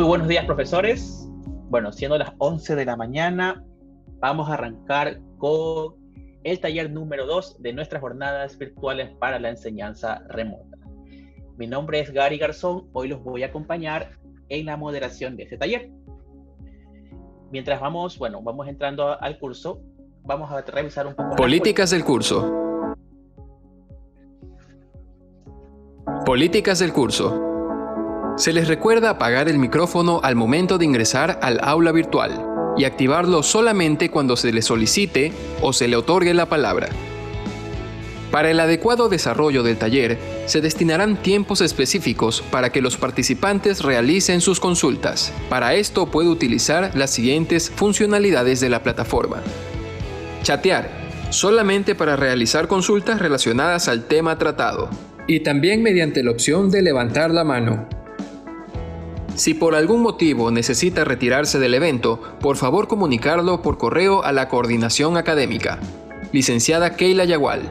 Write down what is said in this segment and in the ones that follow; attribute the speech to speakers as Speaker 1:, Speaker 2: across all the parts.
Speaker 1: Muy buenos días, profesores. Bueno, siendo las 11 de la mañana, vamos a arrancar con el taller número 2 de nuestras jornadas virtuales para la enseñanza remota. Mi nombre es Gary Garzón. Hoy los voy a acompañar en la moderación de este taller. Mientras vamos entrando al curso, vamos a revisar un poco
Speaker 2: Políticas del curso. Políticas del curso. Se les recuerda apagar el micrófono al momento de ingresar al aula virtual y activarlo solamente cuando se le solicite o se le otorgue la palabra. Para el adecuado desarrollo del taller, se destinarán tiempos específicos para que los participantes realicen sus consultas. Para esto puede utilizar las siguientes funcionalidades de la plataforma. Chatear, solamente para realizar consultas relacionadas al tema tratado. Y también mediante la opción de levantar la mano. Si por algún motivo necesita retirarse del evento, por favor comunicarlo por correo a la coordinación académica. Licenciada Keila Yagual.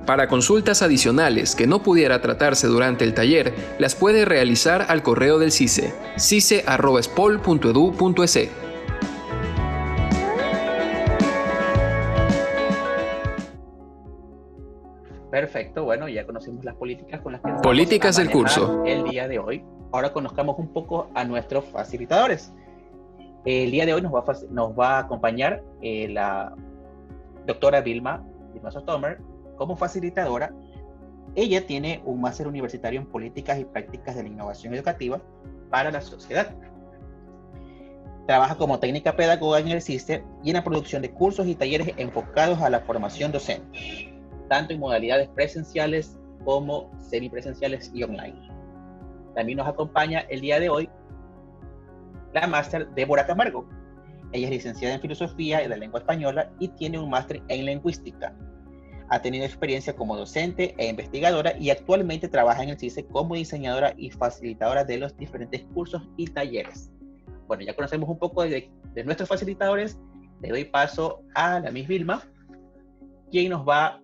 Speaker 2: Para consultas adicionales que no pudiera tratarse durante el taller, las puede realizar al correo del CICE, cice@spol.edu.es.
Speaker 1: Perfecto, bueno, ya conocimos las políticas con las que nos
Speaker 2: Políticas
Speaker 1: vamos a
Speaker 2: del curso.
Speaker 1: manejar el día de hoy. Ahora conozcamos un poco a nuestros facilitadores. El día de hoy nos va a acompañar la doctora Vilma Sotomer como facilitadora. Ella tiene un máster universitario en políticas y prácticas de la innovación educativa para la sociedad. Trabaja como técnica pedagoga en el CICE y en la producción de cursos y talleres enfocados a la formación docente, tanto en modalidades presenciales como semipresenciales y online. También nos acompaña el día de hoy la máster Débora Camargo. Ella es licenciada en Filosofía y la Lengua Española y tiene un máster en Lingüística. Ha tenido experiencia como docente e investigadora y actualmente trabaja en el CICE como diseñadora y facilitadora de los diferentes cursos y talleres. Bueno, ya conocemos un poco de nuestros facilitadores. Le doy paso a la Miss Vilma, quien nos va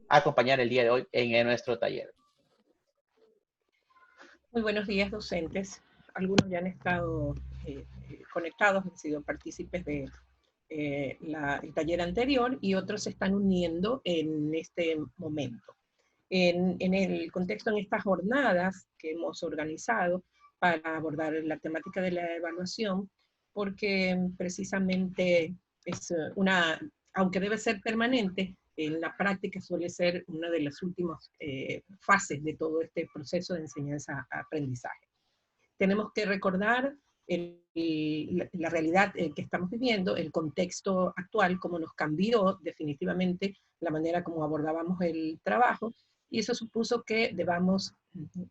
Speaker 1: a acompañar el día de hoy en nuestro taller.
Speaker 3: Muy buenos días, docentes. Algunos ya han estado conectados, han sido partícipes de el taller anterior y otros se están uniendo en este momento. En el contexto, en estas jornadas que hemos organizado para abordar la temática de la evaluación, porque precisamente es aunque debe ser permanente, en la práctica suele ser una de las últimas fases de todo este proceso de enseñanza-aprendizaje. Tenemos que recordar la realidad que estamos viviendo, el contexto actual, cómo nos cambió definitivamente la manera como abordábamos el trabajo, y eso supuso que debamos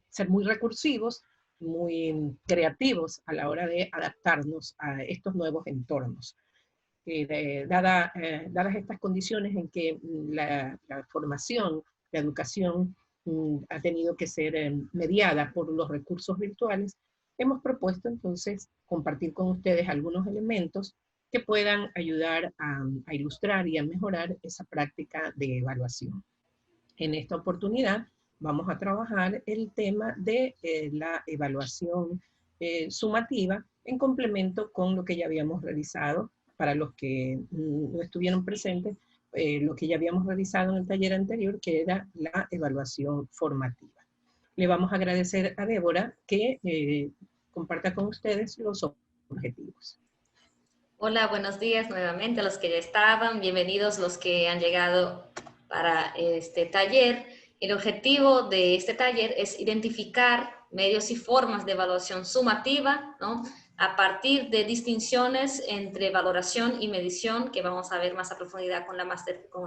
Speaker 3: ser muy recursivos, muy creativos a la hora de adaptarnos a estos nuevos entornos. Dadas estas condiciones en que la formación, la educación ha tenido que ser mediada por los recursos virtuales, hemos propuesto entonces compartir con ustedes algunos elementos que puedan ayudar a ilustrar y a mejorar esa práctica de evaluación. En esta oportunidad vamos a trabajar el tema de la evaluación sumativa en complemento con lo que ya habíamos realizado. Para los que no estuvieron presentes, lo que ya habíamos realizado en el taller anterior, que era la evaluación formativa. Le vamos a agradecer a Débora que comparta con ustedes los objetivos.
Speaker 4: Hola, buenos días nuevamente a los que ya estaban. Bienvenidos los que han llegado para este taller. El objetivo de este taller es identificar medios y formas de evaluación sumativa, ¿no?, a partir de distinciones entre valoración y medición, que vamos a ver más a profundidad con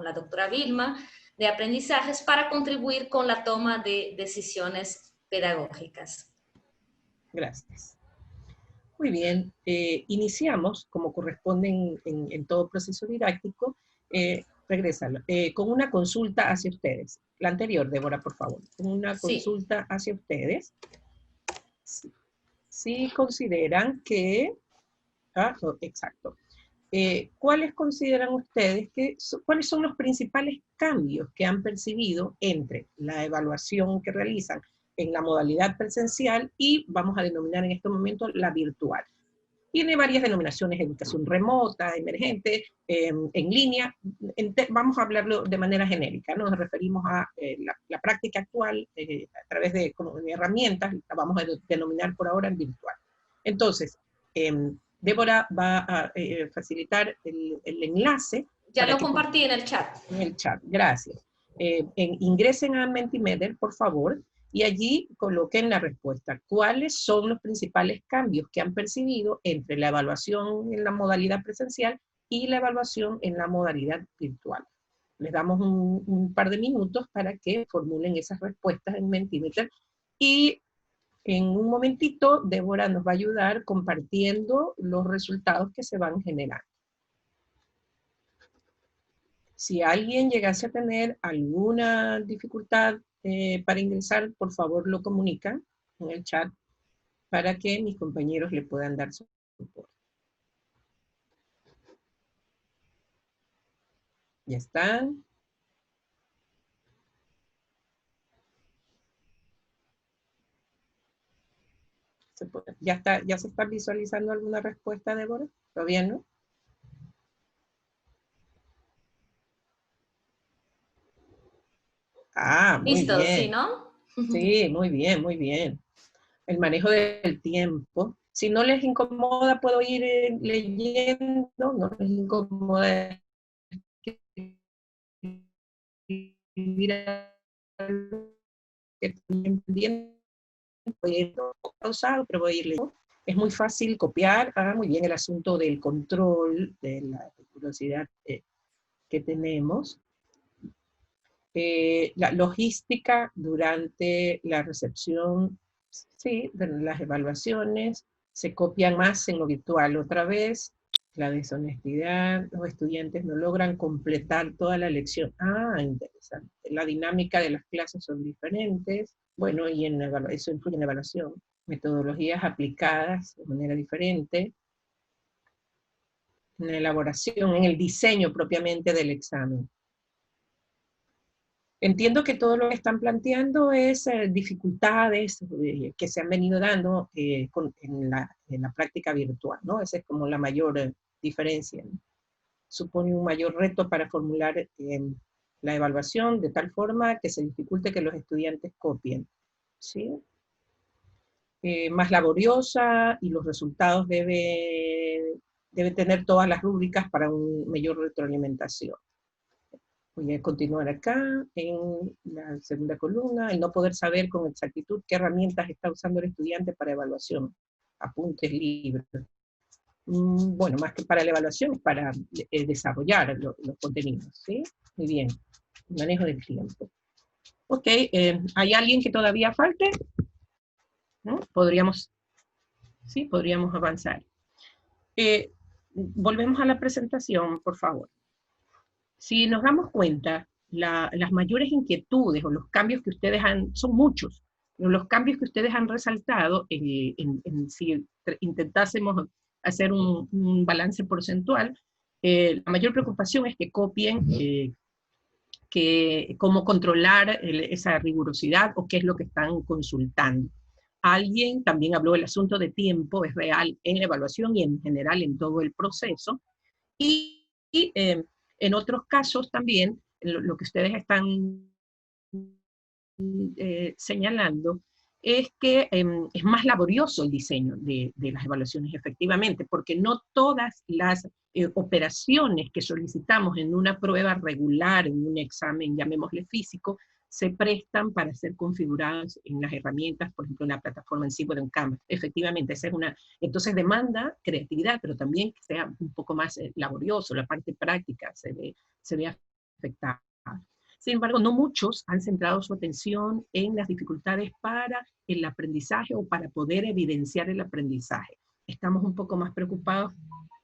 Speaker 4: la doctora Vilma, de aprendizajes para contribuir con la toma de decisiones pedagógicas.
Speaker 3: Gracias. Muy bien, iniciamos, como corresponde en todo proceso didáctico, regrésalo, con una consulta hacia ustedes. La anterior, Débora, por favor. Con una consulta hacia ustedes. Si consideran que... exacto. ¿Cuáles consideran ustedes cuáles son los principales cambios que han percibido entre la evaluación que realizan en la modalidad presencial y vamos a denominar en este momento la virtual. Tiene varias denominaciones: educación remota, emergente, en línea. Vamos a hablarlo de manera genérica, ¿no? Nos referimos a la práctica actual a través de herramientas, la vamos a denominar por ahora en virtual. Entonces, Débora va a facilitar el enlace.
Speaker 4: Ya lo compartí en el chat.
Speaker 3: En el chat, gracias. Ingresen a Mentimeter, por favor, y allí coloquen la respuesta. ¿Cuáles son los principales cambios que han percibido entre la evaluación en la modalidad presencial y la evaluación en la modalidad virtual? Les damos un par de minutos para que formulen esas respuestas en Mentimeter, y en un momentito Débora nos va a ayudar compartiendo los resultados que se van generando. Si alguien llegase a tener alguna dificultad para ingresar, por favor lo comunican en el chat para que mis compañeros le puedan dar soporte. ¿Ya están? ¿Ya se está visualizando alguna respuesta, Débora? ¿Todavía no? Ah, muy
Speaker 4: Listo,
Speaker 3: bien.
Speaker 4: ¿sí, no?
Speaker 3: Sí, muy bien, muy bien. El manejo del tiempo. Si no les incomoda, puedo ir leyendo, no les incomoda escribir algo que estoy entendiendo, voy a ir pausado, pero voy a ir leyendo. Es muy fácil copiar. Muy bien, el asunto del control, de la rigurosidad que tenemos. La logística durante la recepción, sí, de las evaluaciones, se copian más en lo virtual otra vez. La deshonestidad, los estudiantes no logran completar toda la lección. Interesante. La dinámica de las clases son diferentes. Bueno, y eso influye en la evaluación. Metodologías aplicadas de manera diferente. En la elaboración, en el diseño propiamente del examen. Entiendo que todo lo que están planteando es dificultades que se han venido dando en la práctica virtual, ¿no? Esa es como la mayor diferencia, ¿no? Supone un mayor reto para formular la evaluación de tal forma que se dificulte que los estudiantes copien, ¿sí? Más laboriosa, y los resultados debe tener todas las rúbricas para una mayor retroalimentación. Voy a continuar acá, en la segunda columna: el no poder saber con exactitud qué herramientas está usando el estudiante para evaluación. Apuntes, libros. Bueno, más que para la evaluación, es para desarrollar los contenidos, ¿sí? Muy bien, manejo del tiempo. Ok, ¿hay alguien que todavía falte? ¿No? Podríamos avanzar. Volvemos a la presentación, por favor. Si nos damos cuenta, las mayores inquietudes o los cambios que ustedes son muchos, los cambios que ustedes han resaltado, si intentásemos hacer un balance porcentual, la mayor preocupación es que copien, cómo controlar esa rigurosidad o qué es lo que están consultando. Alguien también habló del asunto de tiempo, es real en la evaluación y en general en todo el proceso, y en otros casos también, lo que ustedes están señalando es que es más laborioso el diseño de las evaluaciones, efectivamente, porque no todas las operaciones que solicitamos en una prueba regular, en un examen, llamémosle físico, se prestan para ser configuradas en las herramientas, por ejemplo, en la plataforma en sí de un Canvas. Efectivamente, esa es entonces demanda creatividad, pero también que sea un poco más laborioso, la parte práctica se ve afectada. Sin embargo, no muchos han centrado su atención en las dificultades para el aprendizaje o para poder evidenciar el aprendizaje. Estamos un poco más preocupados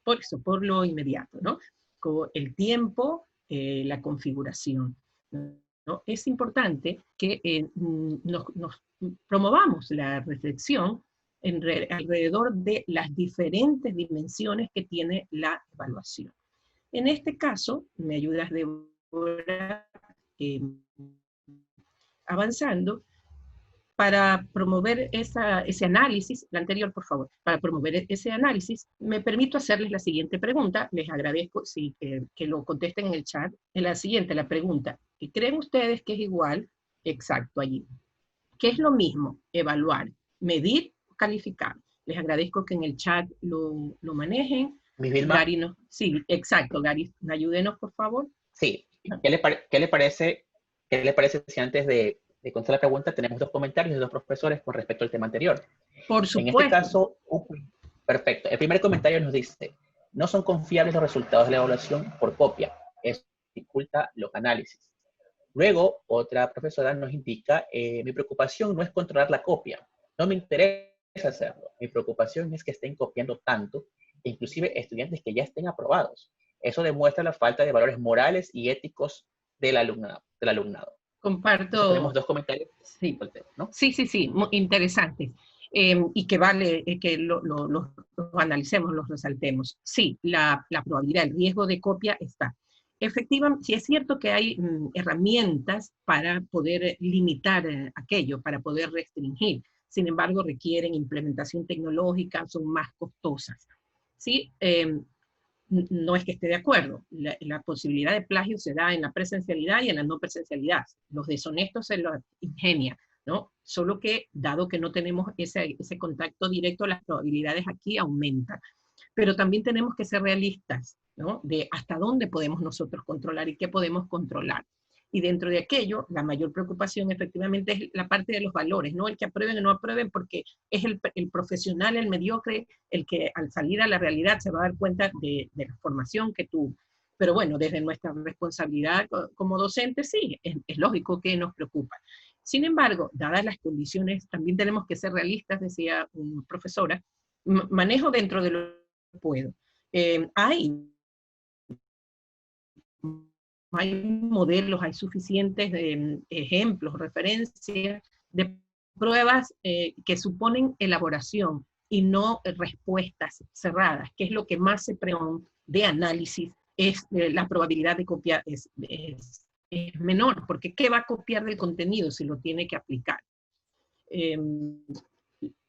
Speaker 3: por eso, por lo inmediato, ¿no? Con el tiempo, la configuración, ¿no? Es importante que nos promovamos la reflexión alrededor de las diferentes dimensiones que tiene la evaluación. En este caso, me ayudas, Débora, avanzando, Para promover ese análisis, la anterior por favor, para promover ese análisis, me permito hacerles la siguiente pregunta, les agradezco que lo contesten en el chat, en la siguiente, la pregunta, ¿creen ustedes que es igual? Exacto, allí. ¿Qué es lo mismo? Evaluar, medir o calificar. Les agradezco que en el chat lo manejen.
Speaker 1: ¿Mi Vilma?
Speaker 3: Gary, no, sí, exacto, Gary, ayúdenos por favor.
Speaker 1: Sí, ¿qué le parece si antes de contestar la pregunta tenemos dos comentarios de dos profesores con respecto al tema anterior?
Speaker 3: Por supuesto.
Speaker 1: En este caso, perfecto. El primer comentario nos dice, no son confiables los resultados de la evaluación por copia. Eso dificulta los análisis. Luego, otra profesora nos indica, mi preocupación no es controlar la copia. No me interesa hacerlo. Mi preocupación es que estén copiando tanto, inclusive estudiantes que ya estén aprobados. Eso demuestra la falta de valores morales y éticos del alumnado.
Speaker 3: Comparto.
Speaker 1: Entonces, tenemos dos comentarios.
Speaker 3: Sí,
Speaker 1: ¿no?
Speaker 3: Sí, muy interesantes. Y que vale que los analicemos, los resaltemos. Sí, la probabilidad, el riesgo de copia está. Efectivamente, sí es cierto que hay herramientas para poder limitar aquello, para poder restringir. Sin embargo, requieren implementación tecnológica, son más costosas. ¿Sí? No es que esté de acuerdo. La posibilidad de plagio se da en la presencialidad y en la no presencialidad. Los deshonestos se los ingenia, ¿no? Solo que, dado que no tenemos ese contacto directo, las probabilidades aquí aumentan. Pero también tenemos que ser realistas, ¿no? De hasta dónde podemos nosotros controlar y qué podemos controlar. Y dentro de aquello, la mayor preocupación efectivamente es la parte de los valores, no el que aprueben o no aprueben, porque es el profesional, el mediocre, el que al salir a la realidad se va a dar cuenta de la formación que tuvo. Pero bueno, desde nuestra responsabilidad como docentes, sí, es lógico que nos preocupa. Sin embargo, dadas las condiciones, también tenemos que ser realistas, decía una profesora, manejo dentro de lo que puedo. Hay modelos, hay suficientes ejemplos, referencias de pruebas que suponen elaboración y no respuestas cerradas, que es lo que más se pregunta de análisis, es la probabilidad de copiar es menor, porque ¿qué va a copiar del contenido si lo tiene que aplicar?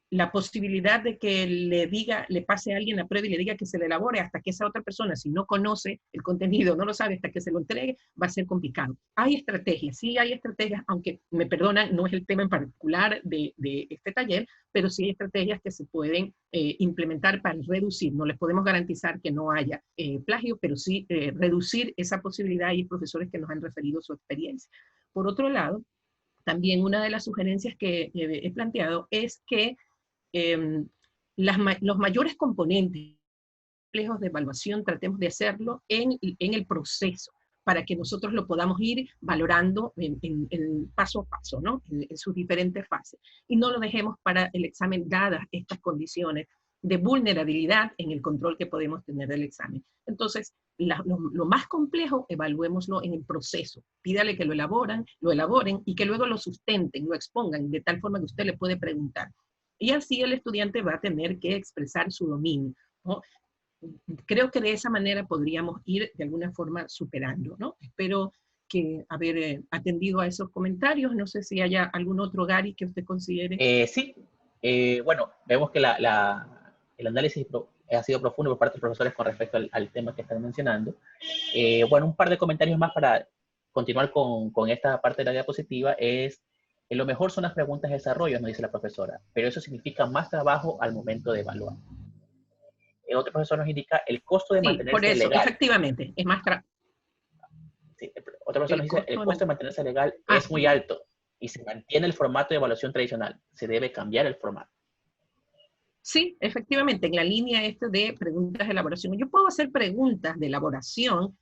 Speaker 3: La posibilidad de que le pase a alguien la prueba y le diga que se le elabore hasta que esa otra persona, si no conoce el contenido, no lo sabe hasta que se lo entregue, va a ser complicado. Hay estrategias, sí hay estrategias, aunque me perdonan, no es el tema en particular de este taller, pero sí hay estrategias que se pueden implementar para reducir. No les podemos garantizar que no haya plagio, pero sí reducir esa posibilidad. Hay profesores que nos han referido su experiencia. Por otro lado, también una de las sugerencias que he planteado es que los mayores componentes complejos de evaluación tratemos de hacerlo en el proceso, para que nosotros lo podamos ir valorando en paso a paso, ¿no? En sus diferentes fases. Y no lo dejemos para el examen dadas estas condiciones de vulnerabilidad en el control que podemos tener del examen. Entonces, lo más complejo, evaluémoslo en el proceso. Pídale que lo elaboren y que luego lo sustenten, lo expongan, de tal forma que usted le puede preguntar. Y así el estudiante va a tener que expresar su dominio, ¿no? Creo que de esa manera podríamos ir de alguna forma superando, ¿no? Espero que haber atendido a esos comentarios. No sé si haya algún otro, Gary, que usted considere.
Speaker 1: Sí. Bueno, vemos que el análisis ha sido profundo por parte de los profesores con respecto al tema que están mencionando. Bueno, un par de comentarios más para continuar con esta parte de la diapositiva es: lo mejor son las preguntas de desarrollo, nos dice la profesora, pero eso significa más trabajo al momento de evaluar. Otro profesor nos indica el costo de mantenerse
Speaker 3: por eso,
Speaker 1: legal.
Speaker 3: efectivamente, es más trabajo.
Speaker 1: Sí, otro profesor nos dice el costo de mantenerse legal es muy alto y se mantiene el formato de evaluación tradicional. Se debe cambiar el formato.
Speaker 3: Sí, efectivamente, en la línea de preguntas de elaboración. Yo puedo hacer preguntas de elaboración,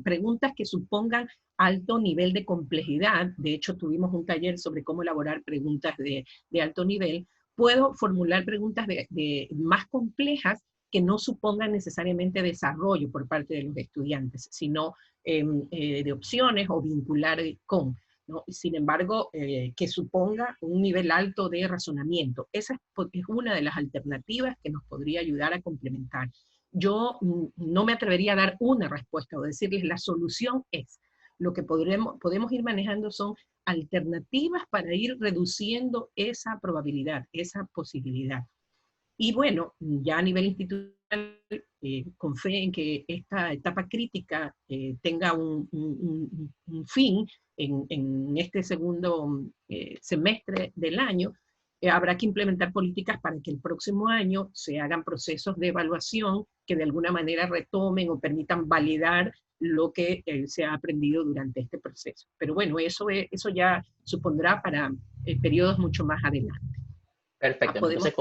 Speaker 3: preguntas que supongan alto nivel de complejidad. De hecho, tuvimos un taller sobre cómo elaborar preguntas de alto nivel. Puedo formular preguntas más complejas que no supongan necesariamente desarrollo por parte de los estudiantes, sino de opciones o vincular con, ¿no? Sin embargo, que suponga un nivel alto de razonamiento. Esa es una de las alternativas que nos podría ayudar a complementar. Yo no me atrevería a dar una respuesta o decirles la solución es. lo que podemos ir manejando son alternativas para ir reduciendo esa probabilidad, esa posibilidad. Y bueno, ya a nivel institucional, con fe en que esta etapa crítica tenga un fin en este segundo semestre del año, habrá que implementar políticas para que el próximo año se hagan procesos de evaluación que de alguna manera retomen o permitan validar lo que se ha aprendido durante este proceso. Pero bueno, eso ya supondrá para periodos mucho más adelante.
Speaker 1: Perfecto. Entonces,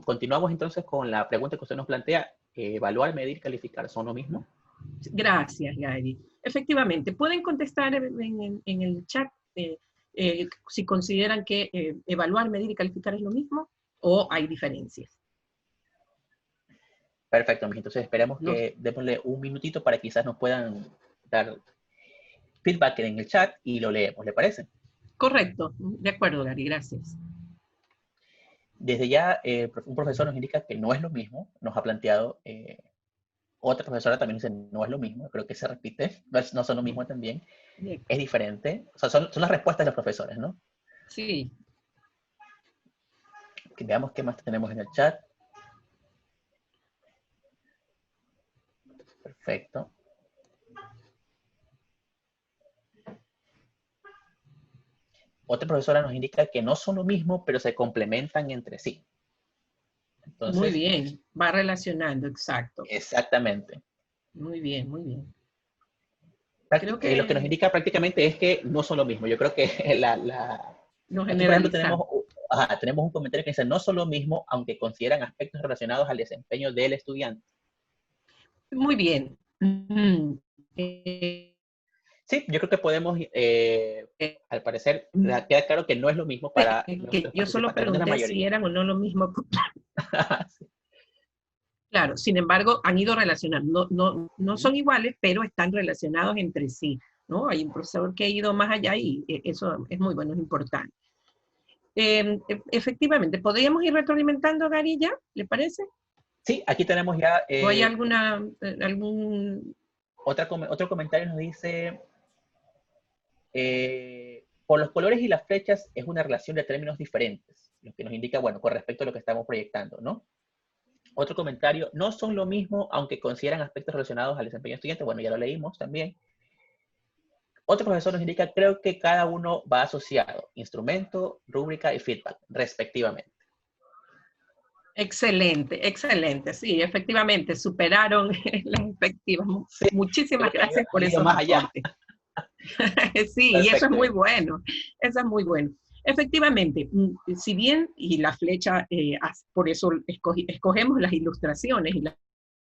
Speaker 1: continuamos entonces con la pregunta que usted nos plantea. ¿Evaluar, medir, calificar son lo mismo?
Speaker 3: Gracias, Gary. Efectivamente, pueden contestar en el chat si consideran que evaluar, medir y calificar es lo mismo o hay diferencias.
Speaker 1: Perfecto, entonces esperemos que démosle un minutito para que quizás nos puedan dar feedback en el chat y lo leemos, ¿le parece?
Speaker 3: Correcto, de acuerdo, Gary, gracias.
Speaker 1: Desde ya, un profesor nos indica que no es lo mismo, nos ha planteado, otra profesora también dice no es lo mismo, creo que se repite, no son lo mismo también, es diferente, o sea, son las respuestas de los profesores, ¿no?
Speaker 3: Sí.
Speaker 1: Que veamos qué más tenemos en el chat. Perfecto. Otra profesora nos indica que no son lo mismo, pero se complementan entre sí. Entonces,
Speaker 3: muy bien, va relacionando, exacto.
Speaker 1: Exactamente.
Speaker 3: Muy bien, muy bien.
Speaker 1: Creo que lo que nos indica prácticamente es que no son lo mismo. Yo creo que aquí, por ejemplo, tenemos un comentario que dice no son lo mismo, aunque consideran aspectos relacionados al desempeño del estudiante.
Speaker 3: Muy bien.
Speaker 1: Sí, yo creo que podemos, al parecer, queda claro que no es lo mismo para
Speaker 3: que yo solo pregunté si eran o no lo mismo. Sí. Claro, sin embargo, han ido relacionando, no son iguales, pero están relacionados entre sí, ¿no? Hay un profesor que ha ido más allá y eso es muy bueno, es importante. Efectivamente, ¿podríamos ir retroalimentando, Gary, ya? ¿Le parece?
Speaker 1: Sí, aquí tenemos ya...
Speaker 3: ¿O hay algún...
Speaker 1: Otro comentario nos dice... por los colores y las flechas es una relación de términos diferentes, lo que nos indica, bueno, con respecto a lo que estamos proyectando, ¿no? Otro comentario, no son lo mismo, aunque consideran aspectos relacionados al desempeño estudiante. Bueno, ya lo leímos también. Otro profesor nos indica, creo que cada uno va asociado, instrumento, rúbrica y feedback, respectivamente.
Speaker 3: Excelente, excelente. Sí, efectivamente, superaron las expectativas. Sí, muchísimas gracias por esos aportes. Sí, perfecto. Y eso es muy bueno. Eso es muy bueno. Efectivamente, si bien, y la flecha, por eso escogemos las ilustraciones y las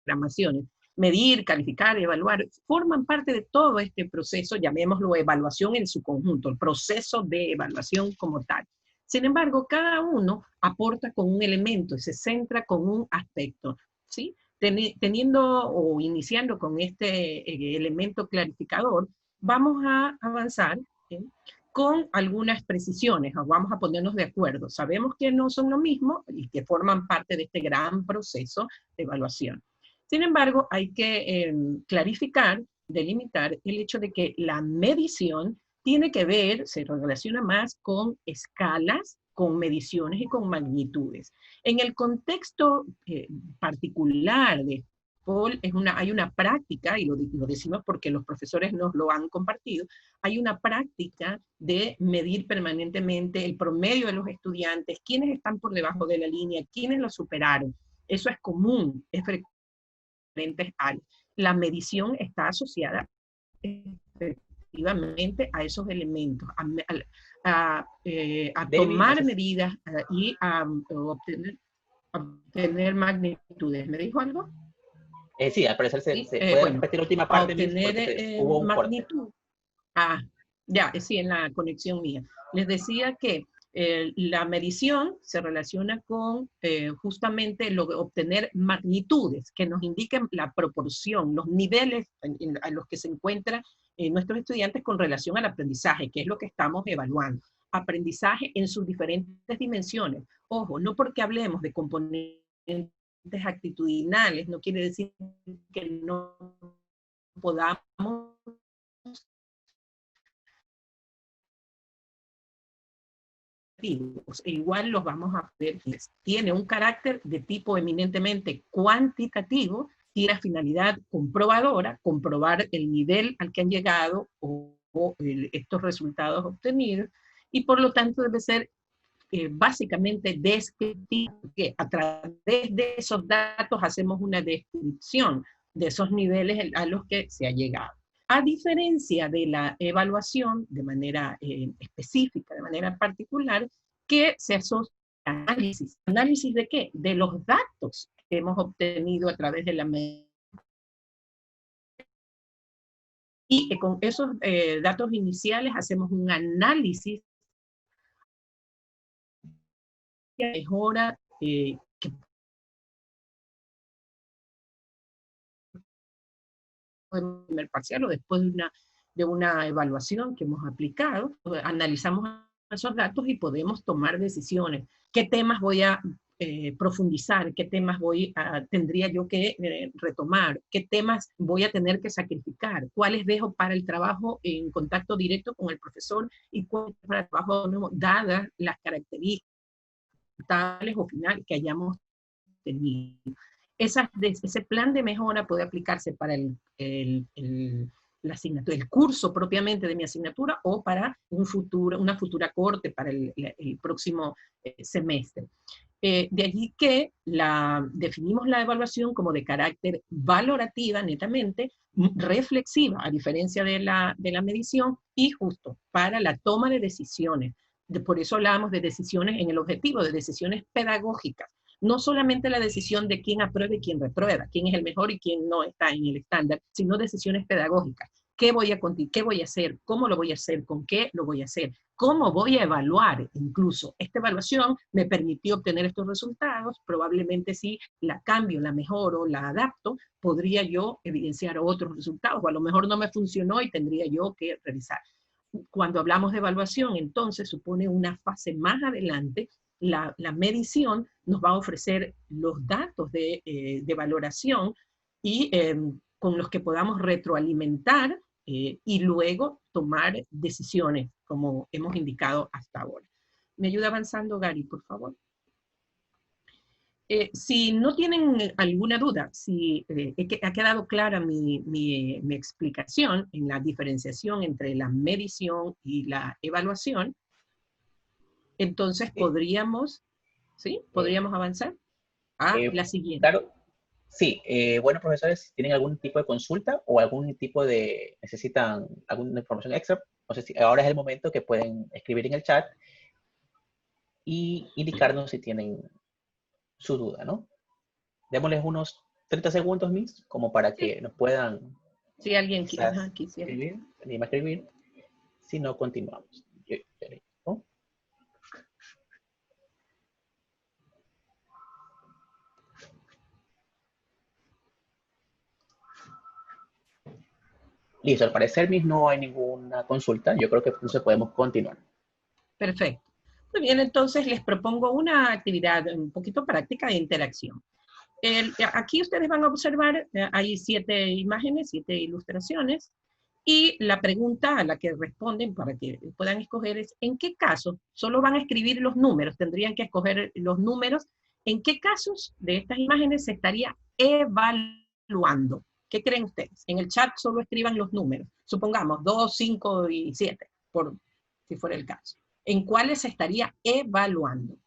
Speaker 3: programaciones, medir, calificar, evaluar, forman parte de todo este proceso, llamémoslo evaluación en su conjunto, el proceso de evaluación como tal. Sin embargo, cada uno aporta con un elemento y se centra con un aspecto, ¿sí? Teniendo o iniciando con este elemento clarificador, vamos a avanzar, ¿sí?, con algunas precisiones, vamos a ponernos de acuerdo. Sabemos que no son lo mismo y que forman parte de este gran proceso de evaluación. Sin embargo, hay que clarificar, delimitar el hecho de que la medición tiene que ver, se relaciona más con escalas, con mediciones y con magnitudes. En el contexto particular de Paul, hay una práctica, y lo decimos porque los profesores nos lo han compartido, hay una práctica de medir permanentemente el promedio de los estudiantes, quiénes están por debajo de la línea, quiénes lo superaron. Eso es común, es frecuente. La medición está asociada efectivamente a esos elementos, a tomar medidas y a obtener magnitudes. ¿Me dijo algo?
Speaker 1: Sí, al parecer se puede repetir la última parte.
Speaker 3: Obtener
Speaker 1: hubo un
Speaker 3: magnitud. Sí, en la conexión mía. Les decía que la medición se relaciona con justamente obtener magnitudes que nos indiquen la proporción, los niveles a los que se encuentran nuestros estudiantes con relación al aprendizaje, que es lo que estamos evaluando. Aprendizaje en sus diferentes dimensiones. Ojo, no porque hablemos de componentes actitudinales, no quiere decir que no podamos cualitativos, e igual los vamos a ver. Tiene un carácter de tipo eminentemente cuantitativo y la finalidad comprobadora, comprobar el nivel al que han llegado o estos resultados obtenidos, y por lo tanto debe ser básicamente descriptivo, que a través de esos datos hacemos una descripción de esos niveles a los que se ha llegado. A diferencia de la evaluación de manera específica, de manera particular, que se asocia a análisis. ¿Análisis de qué? De los datos que hemos obtenido a través de la medida. Y con esos datos iniciales hacemos un análisis que mejora que en primer parcial o después de una evaluación que hemos aplicado, analizamos esos datos y podemos tomar decisiones. ¿Qué temas voy a profundizar? ¿Qué temas tendría yo que retomar? ¿Qué temas voy a tener que sacrificar? ¿Cuáles dejo para el trabajo en contacto directo con el profesor y cuáles para el trabajo autónomo, dadas las características tales o finales que hayamos tenido? Ese plan de mejora puede aplicarse para la asignatura, el curso propiamente de mi asignatura, o para una futura corte para el próximo semestre. De allí que definimos la evaluación como de carácter valorativa, netamente, reflexiva, a diferencia de la medición, y justo para la toma de decisiones. Por eso hablábamos de decisiones en el objetivo, de decisiones pedagógicas. No solamente la decisión de quién aprueba y quién reprueba, quién es el mejor y quién no está en el estándar, sino decisiones pedagógicas. ¿Qué voy a hacer? ¿Cómo lo voy a hacer? ¿Con qué lo voy a hacer? ¿Cómo voy a evaluar? Incluso esta evaluación me permitió obtener estos resultados, probablemente si la cambio, la mejoro, la adapto, podría yo evidenciar otros resultados, o a lo mejor no me funcionó y tendría yo que revisar. Cuando hablamos de evaluación, entonces supone una fase más adelante. La medición nos va a ofrecer los datos de valoración y con los que podamos retroalimentar y luego tomar decisiones, como hemos indicado hasta ahora. ¿Me ayuda avanzando, Gary, por favor? Si no tienen alguna duda, si ha quedado clara mi explicación en la diferenciación entre la medición y la evaluación, entonces podríamos, ¿sí? ¿Podríamos avanzar a la siguiente?
Speaker 1: Claro, sí. Bueno, profesores, si tienen algún tipo de consulta o algún tipo de, necesitan alguna información extra, no sé si ahora es el momento que pueden escribir en el chat y indicarnos si tienen su duda, ¿no? Démosles unos 30 segundos, Miss, como para que nos puedan
Speaker 3: si alguien
Speaker 1: quisiera escribir. Si no, continuamos. ¿No? Listo, al parecer, Miss, no hay ninguna consulta. Yo creo que entonces podemos continuar.
Speaker 3: Perfecto. Muy bien, entonces les propongo una actividad un poquito práctica de interacción. Aquí ustedes van a observar, hay 7 imágenes, 7 ilustraciones, y la pregunta a la que responden para que puedan escoger es, ¿en qué caso? Solo van a escribir los números, tendrían que escoger los números. ¿En qué casos de estas imágenes se estaría evaluando? ¿Qué creen ustedes? En el chat solo escriban los números, supongamos 2, 5 y 7, si fuera el caso. ¿En cuáles se estaría evaluando?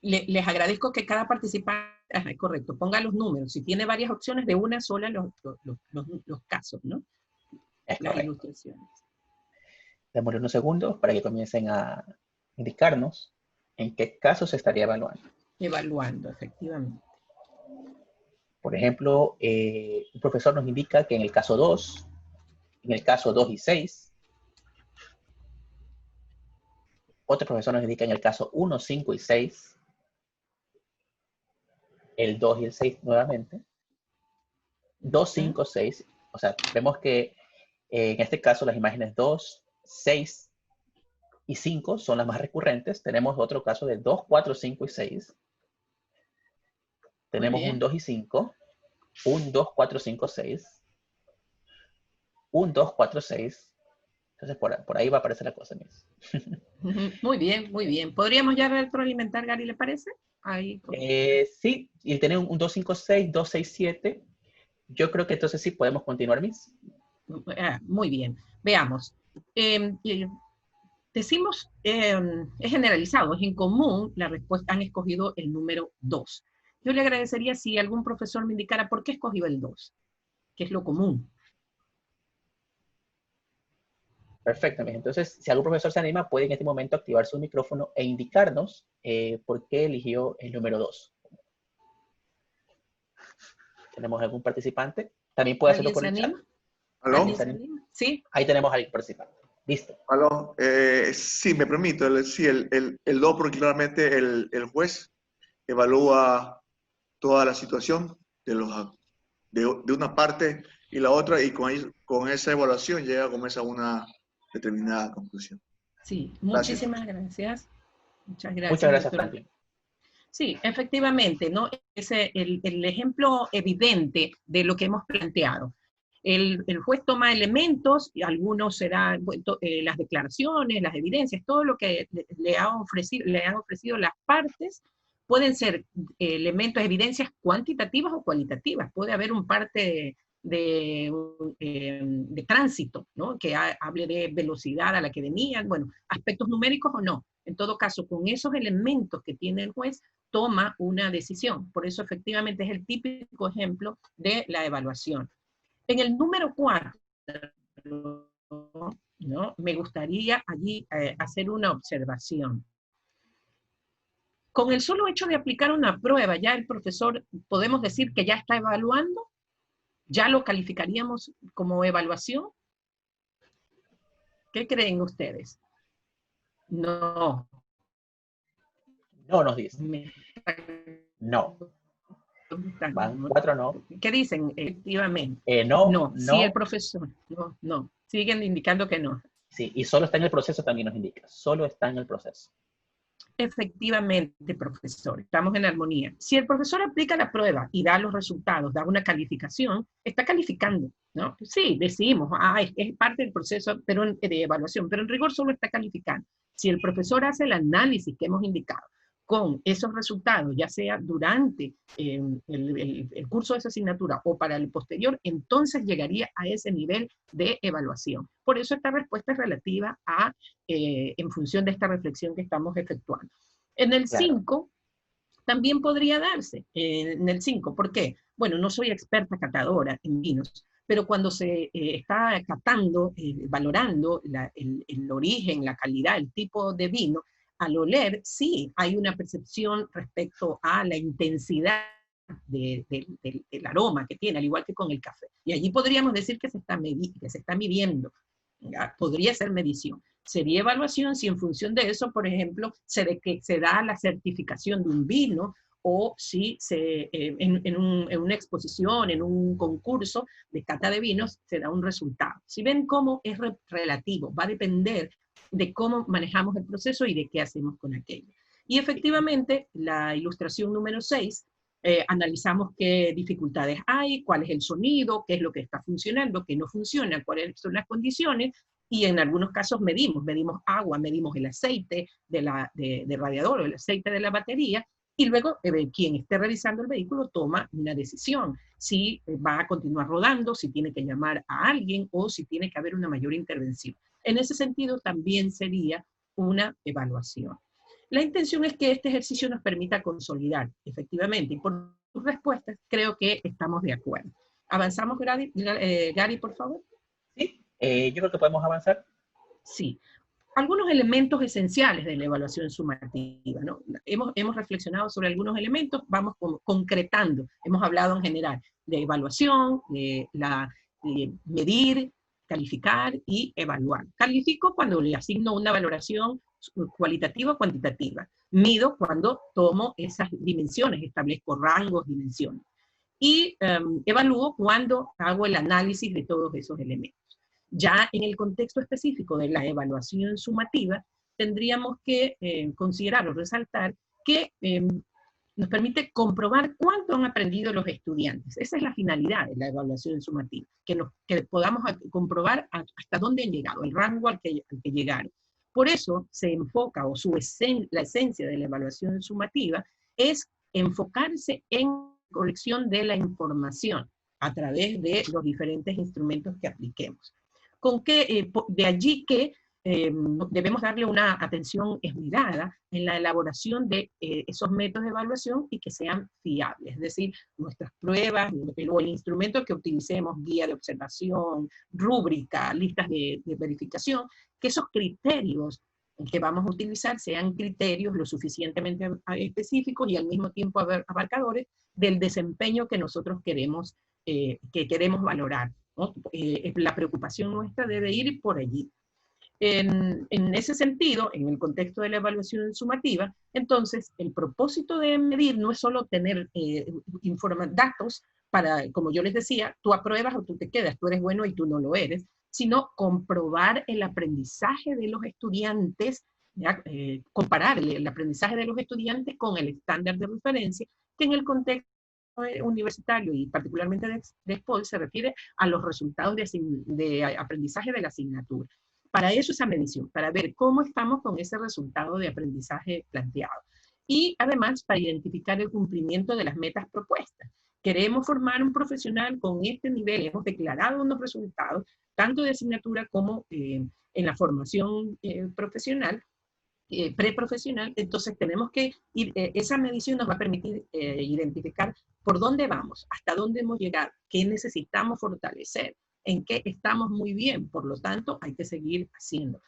Speaker 3: Les agradezco que cada participante, correcto, ponga los números. Si tiene varias opciones, de una sola los casos, ¿no? Las ilustraciones.
Speaker 1: Démosle unos segundos para que comiencen a indicarnos en qué casos se estaría evaluando.
Speaker 3: Evaluando, efectivamente.
Speaker 1: Por ejemplo, un profesor nos indica que en el caso 2, en el caso 2 y 6, otro profesor nos indica en el caso 1, 5 y 6, el 2 y el 6 nuevamente, 2, 5, 6, o sea, vemos que en este caso las imágenes 2, 6 y 5 son las más recurrentes. Tenemos otro caso de 2, 4, 5 y 6. Tenemos un 2 y 5, un 2, 4, 5, 6, un 2, 4, 6. Entonces, por ahí va a aparecer la cosa, Miss.
Speaker 3: Muy bien, muy bien. ¿Podríamos ya retroalimentar, Gary, le parece? Ahí.
Speaker 1: Sí, y tener un 256, 267. Yo creo que entonces sí podemos continuar, Miss.
Speaker 3: Muy bien. Veamos. Decimos, es generalizado, es en común, la respuesta, han escogido el número 2. Yo le agradecería si algún profesor me indicara por qué escogió el 2, que es lo común.
Speaker 1: Perfecto, Miss. Entonces, si algún profesor se anima, puede en este momento activar su micrófono e indicarnos por qué eligió el número 2. ¿Tenemos algún participante? También puede hacerlo
Speaker 3: ¿Alguien
Speaker 1: por
Speaker 3: se
Speaker 1: el chat.
Speaker 3: anima?
Speaker 5: ¿Aló?
Speaker 3: ¿Alguien se anima? Sí.
Speaker 1: Ahí tenemos al participante. Listo.
Speaker 5: ¿Aló? Sí, me permito. Sí, el 2, porque claramente el juez evalúa toda la situación de una parte y la otra, y con esa evaluación llega a una determinada conclusión.
Speaker 3: Sí,
Speaker 5: Gracias.
Speaker 3: muchísimas gracias. Muchas gracias.
Speaker 1: Muchas gracias,
Speaker 3: doctora.
Speaker 1: Franklin.
Speaker 3: Sí, efectivamente, ¿no? Es el ejemplo evidente de lo que hemos planteado. El juez toma elementos, y algunos serán las declaraciones, las evidencias, todo lo que le han ofrecido las partes, pueden ser elementos, evidencias cuantitativas o cualitativas. Puede haber un parte de tránsito, ¿no? Que hable de velocidad a la que venían, bueno, aspectos numéricos o no. En todo caso, con esos elementos que tiene el juez, toma una decisión. Por eso efectivamente es el típico ejemplo de la evaluación. En el número 4, ¿no? Me gustaría allí hacer una observación. Con el solo hecho de aplicar una prueba, ya el profesor, podemos decir que ya está evaluando, ya lo calificaríamos como evaluación. ¿Qué creen ustedes? No.
Speaker 1: No nos dice. No. Van 4 no.
Speaker 3: ¿Qué dicen? Efectivamente.
Speaker 1: No.
Speaker 3: Sí, el profesor. No. Siguen indicando que no.
Speaker 1: Sí, y solo está en el proceso también nos indica. Solo está en el proceso.
Speaker 3: Efectivamente, profesor, estamos en armonía. Si el profesor aplica la prueba y da los resultados, da una calificación, está calificando, ¿no? Sí, decimos, es parte del proceso de evaluación, pero en rigor solo está calificando. Si el profesor hace el análisis que hemos indicado con esos resultados, ya sea durante el curso de esa asignatura o para el posterior, entonces llegaría a ese nivel de evaluación. Por eso esta respuesta es relativa a, en función de esta reflexión que estamos efectuando. En el 5, también podría darse, en el 5, ¿por qué? Bueno, no soy experta catadora en vinos, pero cuando se está catando, valorando el origen, la calidad, el tipo de vino, al oler, sí, hay una percepción respecto a la intensidad del aroma que tiene, al igual que con el café. Y allí podríamos decir que se está midiendo. ¿Ya? Podría ser medición. Sería evaluación si en función de eso, por ejemplo, se da la certificación de un vino, o si en una exposición, en un concurso de cata de vinos, se da un resultado. Si ven cómo es relativo, va a depender de cómo manejamos el proceso y de qué hacemos con aquello. Y efectivamente, la ilustración número 6, analizamos qué dificultades hay, cuál es el sonido, qué es lo que está funcionando, qué no funciona, cuáles son las condiciones, y en algunos casos medimos agua, medimos el aceite de radiador o el aceite de la batería, y luego quien esté revisando el vehículo toma una decisión, si va a continuar rodando, si tiene que llamar a alguien o si tiene que haber una mayor intervención. En ese sentido también sería una evaluación. La intención es que este ejercicio nos permita consolidar, efectivamente, y por tus respuestas creo que estamos de acuerdo. ¿Avanzamos, Gary, por favor?
Speaker 1: Sí, yo creo que podemos avanzar.
Speaker 3: Sí. Algunos elementos esenciales de la evaluación sumativa, ¿no? Hemos reflexionado sobre algunos elementos, vamos concretando. Hemos hablado en general de evaluación, de medir, calificar y evaluar. Califico cuando le asigno una valoración cualitativa o cuantitativa. Mido cuando tomo esas dimensiones, establezco rangos, dimensiones. Y evalúo cuando hago el análisis de todos esos elementos. Ya en el contexto específico de la evaluación sumativa, tendríamos que considerar o resaltar que nos permite comprobar cuánto han aprendido los estudiantes. Esa es la finalidad de la evaluación sumativa, que podamos comprobar hasta dónde han llegado, el rango al que llegaron. Por eso se enfoca, o la esencia de la evaluación sumativa es enfocarse en colección de la información a través de los diferentes instrumentos que apliquemos. De allí que debemos darle una atención esmerada en la elaboración de esos métodos de evaluación y que sean fiables, es decir, nuestras pruebas o el instrumento que utilicemos, guía de observación, rúbrica, listas de verificación, que esos criterios que vamos a utilizar sean criterios lo suficientemente específicos y al mismo tiempo abarcadores del desempeño que nosotros queremos valorar, ¿no? La preocupación nuestra debe ir por allí. En ese sentido, en el contexto de la evaluación sumativa, entonces el propósito de medir no es solo tener datos para, como yo les decía, tú apruebas o tú te quedas, tú eres bueno y tú no lo eres, sino comprobar el aprendizaje de los estudiantes, comparar el aprendizaje de los estudiantes con el estándar de referencia, que en el contexto universitario y particularmente de SPOL se refiere a los resultados de aprendizaje de la asignatura. Para eso esa medición, para ver cómo estamos con ese resultado de aprendizaje planteado. Y además para identificar el cumplimiento de las metas propuestas. Queremos formar un profesional con este nivel, hemos declarado unos resultados, tanto de asignatura como en la formación profesional, preprofesional, entonces tenemos que ir, esa medición nos va a permitir identificar por dónde vamos, hasta dónde hemos llegado, qué necesitamos fortalecer, en qué estamos muy bien, por lo tanto hay que seguir haciendo.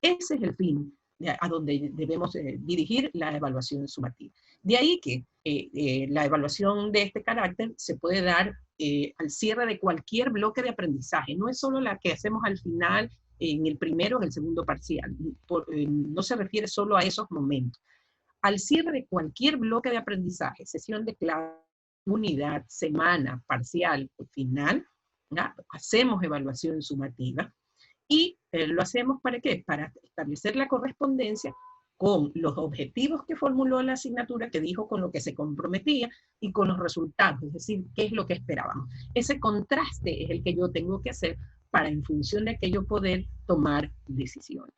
Speaker 3: Ese es el fin a donde debemos dirigir la evaluación sumativa. De ahí que la evaluación de este carácter se puede dar al cierre de cualquier bloque de aprendizaje, no es solo la que hacemos al final, en el primero o en el segundo parcial, no se refiere solo a esos momentos. Al cierre de cualquier bloque de aprendizaje, sesión de clase, unidad, semana, parcial o final, ¿no? Hacemos evaluación sumativa y lo hacemos ¿para qué? Para establecer la correspondencia con los objetivos que formuló la asignatura, que dijo con lo que se comprometía, y con los resultados, es decir, qué es lo que esperábamos. Ese contraste es el que yo tengo que hacer para en función de aquello poder tomar decisiones.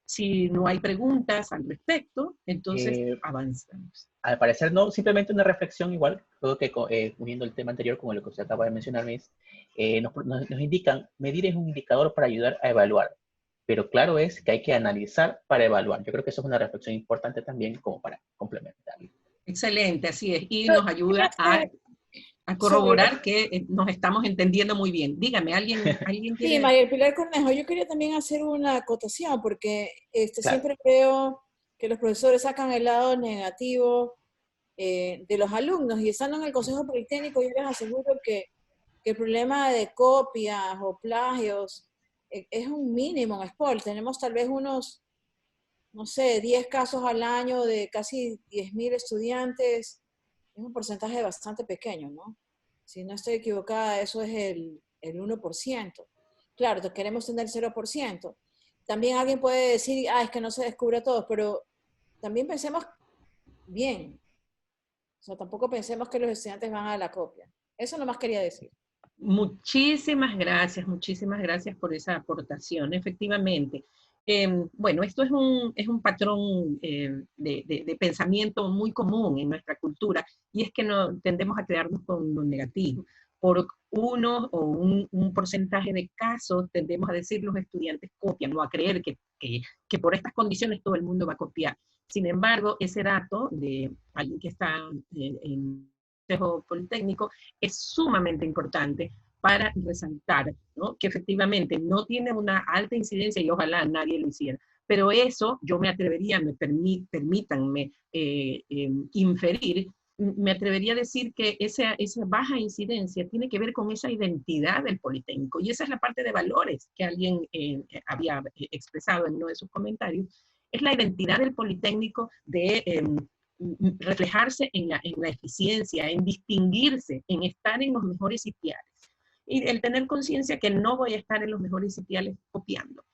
Speaker 3: Si no hay preguntas al respecto, entonces avanzamos.
Speaker 1: Al parecer no, simplemente una reflexión igual, creo que uniendo el tema anterior con lo que usted acaba de mencionar, Miss, nos indican, medir es un indicador para ayudar a evaluar, pero claro es que hay que analizar para evaluar. Yo creo que eso es una reflexión importante también como para complementar.
Speaker 3: Excelente, así es, y nos ayuda a corroborar que nos estamos entendiendo muy bien. Dígame, ¿alguien quiere?
Speaker 6: Sí, María Pilar Cornejo, yo quería también hacer una acotación, porque
Speaker 1: Claro.
Speaker 6: siempre veo que los profesores sacan el lado negativo de los alumnos, y estando en el Consejo Politécnico, yo les aseguro que el problema de copias o plagios es un mínimo en SPOL. Tenemos tal vez unos, no sé, 10 casos al año de casi 10.000 estudiantes. Es un porcentaje bastante pequeño, ¿no? Si no estoy equivocada, eso es el 1%. Claro, queremos tener el 0%. También alguien puede decir, es que no se descubre todo, pero también pensemos bien. O sea, tampoco pensemos que los estudiantes van a la copia. Eso nomás quería decir.
Speaker 3: Muchísimas gracias por esa aportación, efectivamente. Bueno, esto es un patrón de pensamiento muy común en nuestra cultura, y es que tendemos a quedarnos con lo negativo. Por uno o un porcentaje de casos tendemos a decir los estudiantes copian, o a creer que por estas condiciones todo el mundo va a copiar. Sin embargo, ese dato de alguien que está en Consejo Politécnico es sumamente importante para resaltar, ¿no? Que efectivamente no tiene una alta incidencia, y ojalá nadie lo hiciera, pero eso yo me atrevería, permítanme inferir, me atrevería a decir que esa baja incidencia tiene que ver con esa identidad del Politécnico, y esa es la parte de valores que alguien había expresado en uno de sus comentarios, es la identidad del Politécnico de reflejarse en la eficiencia, en distinguirse, en estar en los mejores sitiales. Y el tener conciencia que no voy a estar en los mejores sitiales copiando.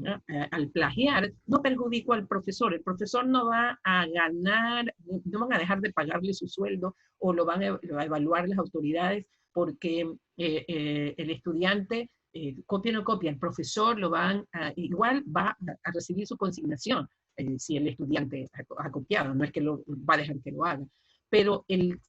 Speaker 3: ¿no? Al plagiar, no perjudico al profesor. El profesor no va a ganar, no van a dejar de pagarle su sueldo o lo van a evaluar las autoridades porque el estudiante copia o no copia. El profesor igual va a recibir su consignación si el estudiante ha copiado. No es que lo va a dejar que lo haga. Pero el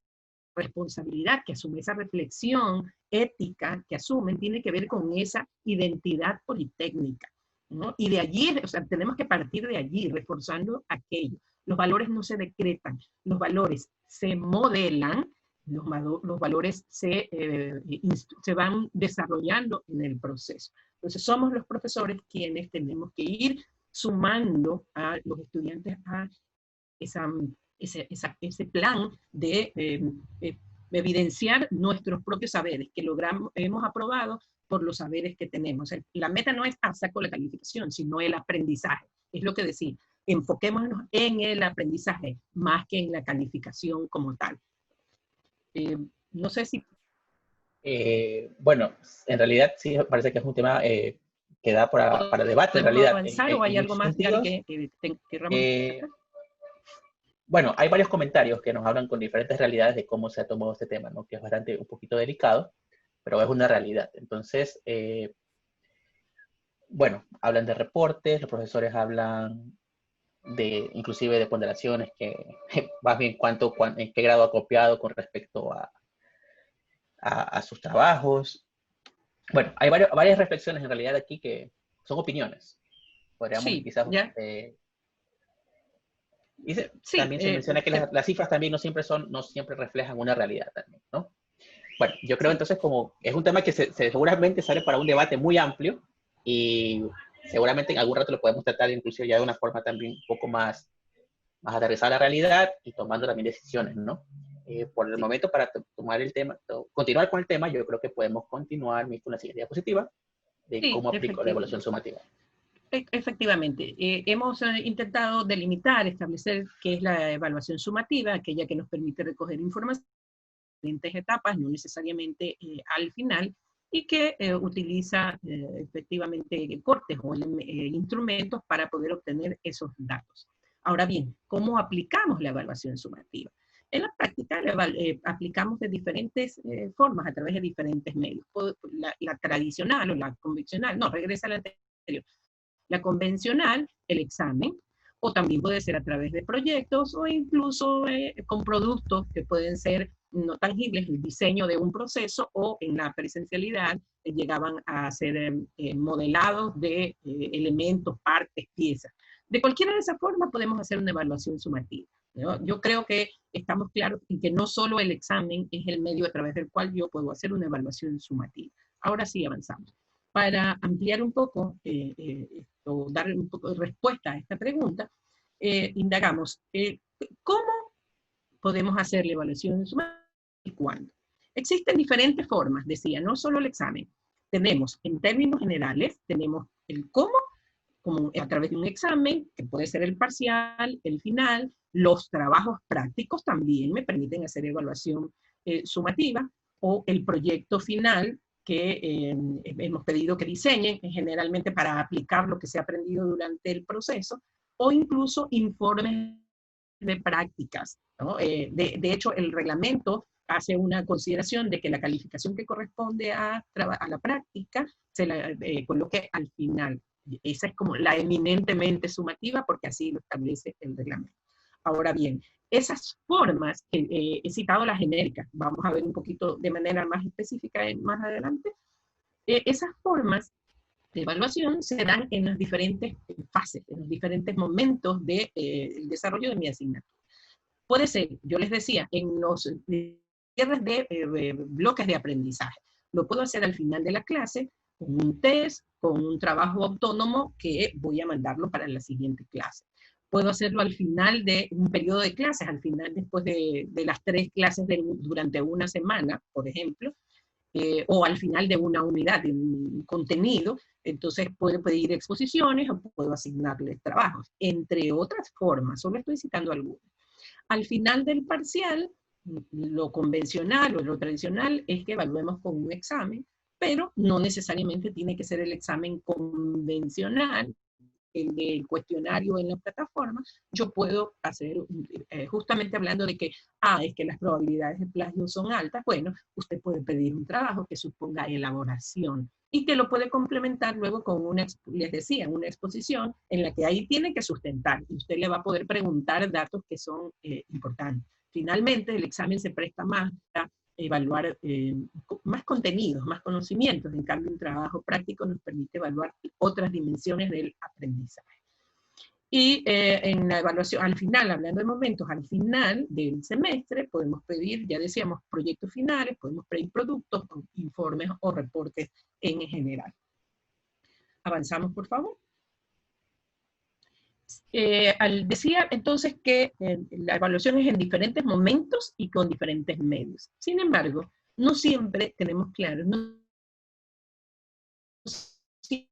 Speaker 3: responsabilidad que asume, esa reflexión ética que asumen, tiene que ver con esa identidad politécnica, ¿no? Y de allí, o sea, tenemos que partir de allí, reforzando aquello. Los valores no se decretan, los valores se modelan, los valores se van desarrollando en el proceso. Entonces somos los profesores quienes tenemos que ir sumando a los estudiantes a ese plan de evidenciar nuestros propios saberes, que hemos aprobado por los saberes que tenemos. La meta no es saco la calificación, sino el aprendizaje. Es lo que decía, enfoquémonos en el aprendizaje, más que en la calificación como tal. No sé si...
Speaker 1: bueno, en realidad sí parece que es un tema que da para debate, en realidad.
Speaker 3: ¿Avanzar o hay algo más que Ramón?
Speaker 1: Bueno, hay varios comentarios que nos hablan con diferentes realidades de cómo se ha tomado este tema, ¿no? Que es bastante, un poquito delicado, pero es una realidad. Entonces, bueno, hablan de reportes, los profesores hablan inclusive de ponderaciones, que más bien en qué grado ha copiado con respecto a sus trabajos. Bueno, hay varias reflexiones en realidad aquí que son opiniones. Podríamos quizás... también se menciona que las cifras también no siempre reflejan una realidad también, ¿no? Bueno, yo creo entonces como es un tema que seguramente sale para un debate muy amplio y seguramente en algún rato lo podemos tratar incluso ya de una forma también un poco más aterrizada a la realidad y tomando también decisiones, ¿no? Por el momento, para continuar con el tema, yo creo que podemos continuar con la siguiente diapositiva de cómo aplico la evaluación sumativa.
Speaker 3: Efectivamente, hemos intentado delimitar, establecer qué es la evaluación sumativa, aquella que nos permite recoger información en diferentes etapas, no necesariamente al final, y que utiliza efectivamente cortes o instrumentos para poder obtener esos datos. Ahora bien, ¿cómo aplicamos la evaluación sumativa? En la práctica aplicamos de diferentes formas, a través de diferentes medios. La tradicional o la convencional, no, regresa a la anterior. La convencional, el examen, o también puede ser a través de proyectos o incluso con productos que pueden ser no tangibles, el diseño de un proceso, o en la presencialidad llegaban a ser modelados de elementos, partes, piezas. De cualquiera de esas formas podemos hacer una evaluación sumativa, ¿no? Yo creo que estamos claros en que no solo el examen es el medio a través del cual yo puedo hacer una evaluación sumativa. Ahora sí avanzamos. Para ampliar un poco, o dar un poco de respuesta a esta pregunta, indagamos, ¿cómo podemos hacer la evaluación sumativa y cuándo? Existen diferentes formas, decía, no solo el examen. Tenemos, en términos generales, tenemos el cómo, como a través de un examen, que puede ser el parcial, el final. Los trabajos prácticos también me permiten hacer evaluación sumativa, o el proyecto final, que hemos pedido que diseñen, generalmente para aplicar lo que se ha aprendido durante el proceso, o incluso informes de prácticas, ¿no? De hecho, el reglamento hace una consideración de que la calificación que corresponde a la práctica se la coloque al final. Esa es como la eminentemente sumativa, porque así lo establece el reglamento. Ahora bien, esas formas, he citado las genéricas, vamos a ver un poquito de manera más específica más adelante. Esas formas de evaluación se dan en las diferentes fases, en los diferentes momentos del desarrollo de mi asignatura. Puede ser, yo les decía, en los cierres de bloques de aprendizaje. Lo puedo hacer al final de la clase, con un test, con un trabajo autónomo que voy a mandarlo para la siguiente clase. Puedo hacerlo al final de un periodo de clases, al final después de las 3 clases durante una semana, por ejemplo, o al final de una unidad, de un contenido. Entonces puedo pedir exposiciones o puedo asignarles trabajos, entre otras formas, solo estoy citando algunas. Al final del parcial, lo convencional o lo tradicional es que evaluemos con un examen, pero no necesariamente tiene que ser el examen convencional, el del cuestionario en la plataforma. Yo puedo hacer, justamente hablando de que, es que las probabilidades de plagio son altas, bueno, usted puede pedir un trabajo que suponga elaboración y que lo puede complementar luego con una, les decía, una exposición en la que ahí tiene que sustentar y usted le va a poder preguntar datos que son importantes. Finalmente, el examen se presta más a evaluar más contenidos, más conocimientos. En cambio, un trabajo práctico nos permite evaluar otras dimensiones del aprendizaje. Y en la evaluación, al final, hablando de momentos, al final del semestre podemos pedir, ya decíamos, proyectos finales, podemos pedir productos, informes o reportes en general. Avanzamos, por favor. Decía entonces que la evaluación es en diferentes momentos y con diferentes medios. Sin embargo, no siempre tenemos claro, no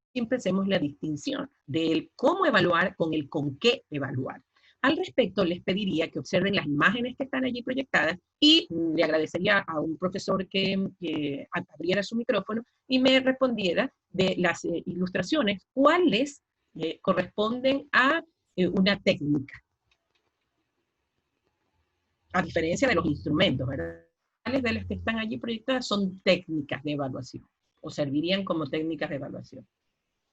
Speaker 3: siempre hacemos la distinción del cómo evaluar con el con qué evaluar. Al respecto, les pediría que observen las imágenes que están allí proyectadas y le agradecería a un profesor que abriera su micrófono y me respondiera de las ilustraciones cuáles corresponden a una técnica, a diferencia de los instrumentos, ¿verdad? ¿Cuáles de las que están allí proyectadas son técnicas de evaluación o servirían como técnicas de evaluación?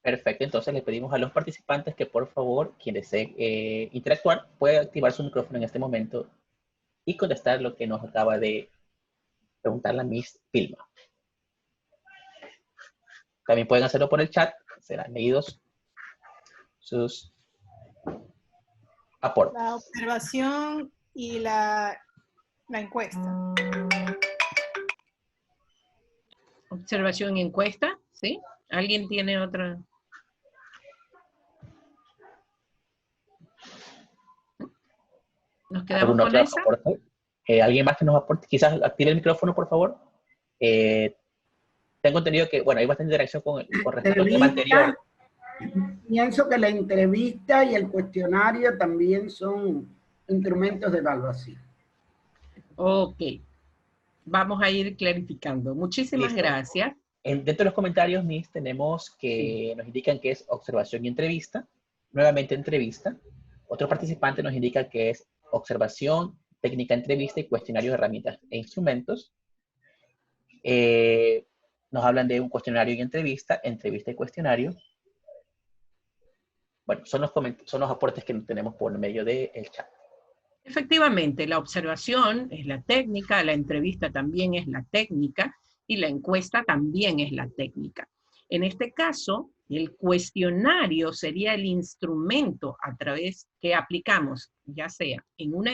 Speaker 1: Perfecto, entonces le pedimos a los participantes que por favor, quien desee interactuar, puede activar su micrófono en este momento y contestar lo que nos acaba de preguntar la Miss Vilma. También pueden hacerlo por el chat, serán leídos sus aportes.
Speaker 7: La observación y la encuesta.
Speaker 3: Observación y encuesta, ¿sí? ¿Alguien tiene otra? ¿Nos quedamos con esa?
Speaker 1: ¿Alguien más que nos aporte? Quizás active el micrófono, por favor. Tengo entendido que, bueno, hay bastante interacción con respecto al tema anterior.
Speaker 8: Pienso que la entrevista y el cuestionario también son instrumentos de evaluación.
Speaker 3: Ok. Vamos a ir clarificando. Muchísimas gracias.
Speaker 1: Dentro de los comentarios, Miss, tenemos que nos indican que es observación y entrevista. Nuevamente entrevista. Otro participante nos indica que es observación, técnica entrevista y cuestionario de herramientas e instrumentos. Nos hablan de un cuestionario y entrevista y cuestionario. Bueno, son los aportes que tenemos por medio del chat.
Speaker 3: Efectivamente, la observación es la técnica, la entrevista también es la técnica y la encuesta también es la técnica. En este caso, el cuestionario sería el instrumento a través que aplicamos, ya sea en una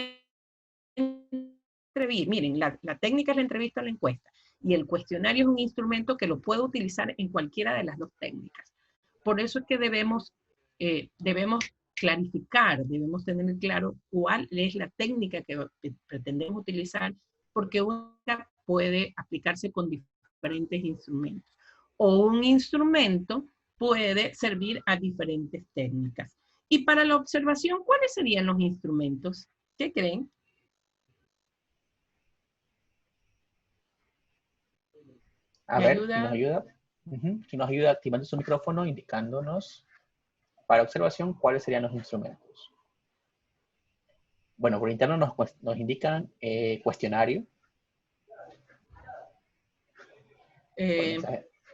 Speaker 3: entrevista. Miren, la técnica es la entrevista o la encuesta, y el cuestionario es un instrumento que lo puedo utilizar en cualquiera de las dos técnicas. Por eso es que debemos clarificar, debemos tener claro cuál es la técnica que pretendemos utilizar, porque una puede aplicarse con diferentes instrumentos, o un instrumento puede servir a diferentes técnicas. Y para la observación, ¿cuáles serían los instrumentos? ¿Qué creen?
Speaker 1: A ver, si nos ayuda. Si nos ayuda activando su micrófono, indicándonos para observación cuáles serían los instrumentos. Bueno, por interno nos indican cuestionario.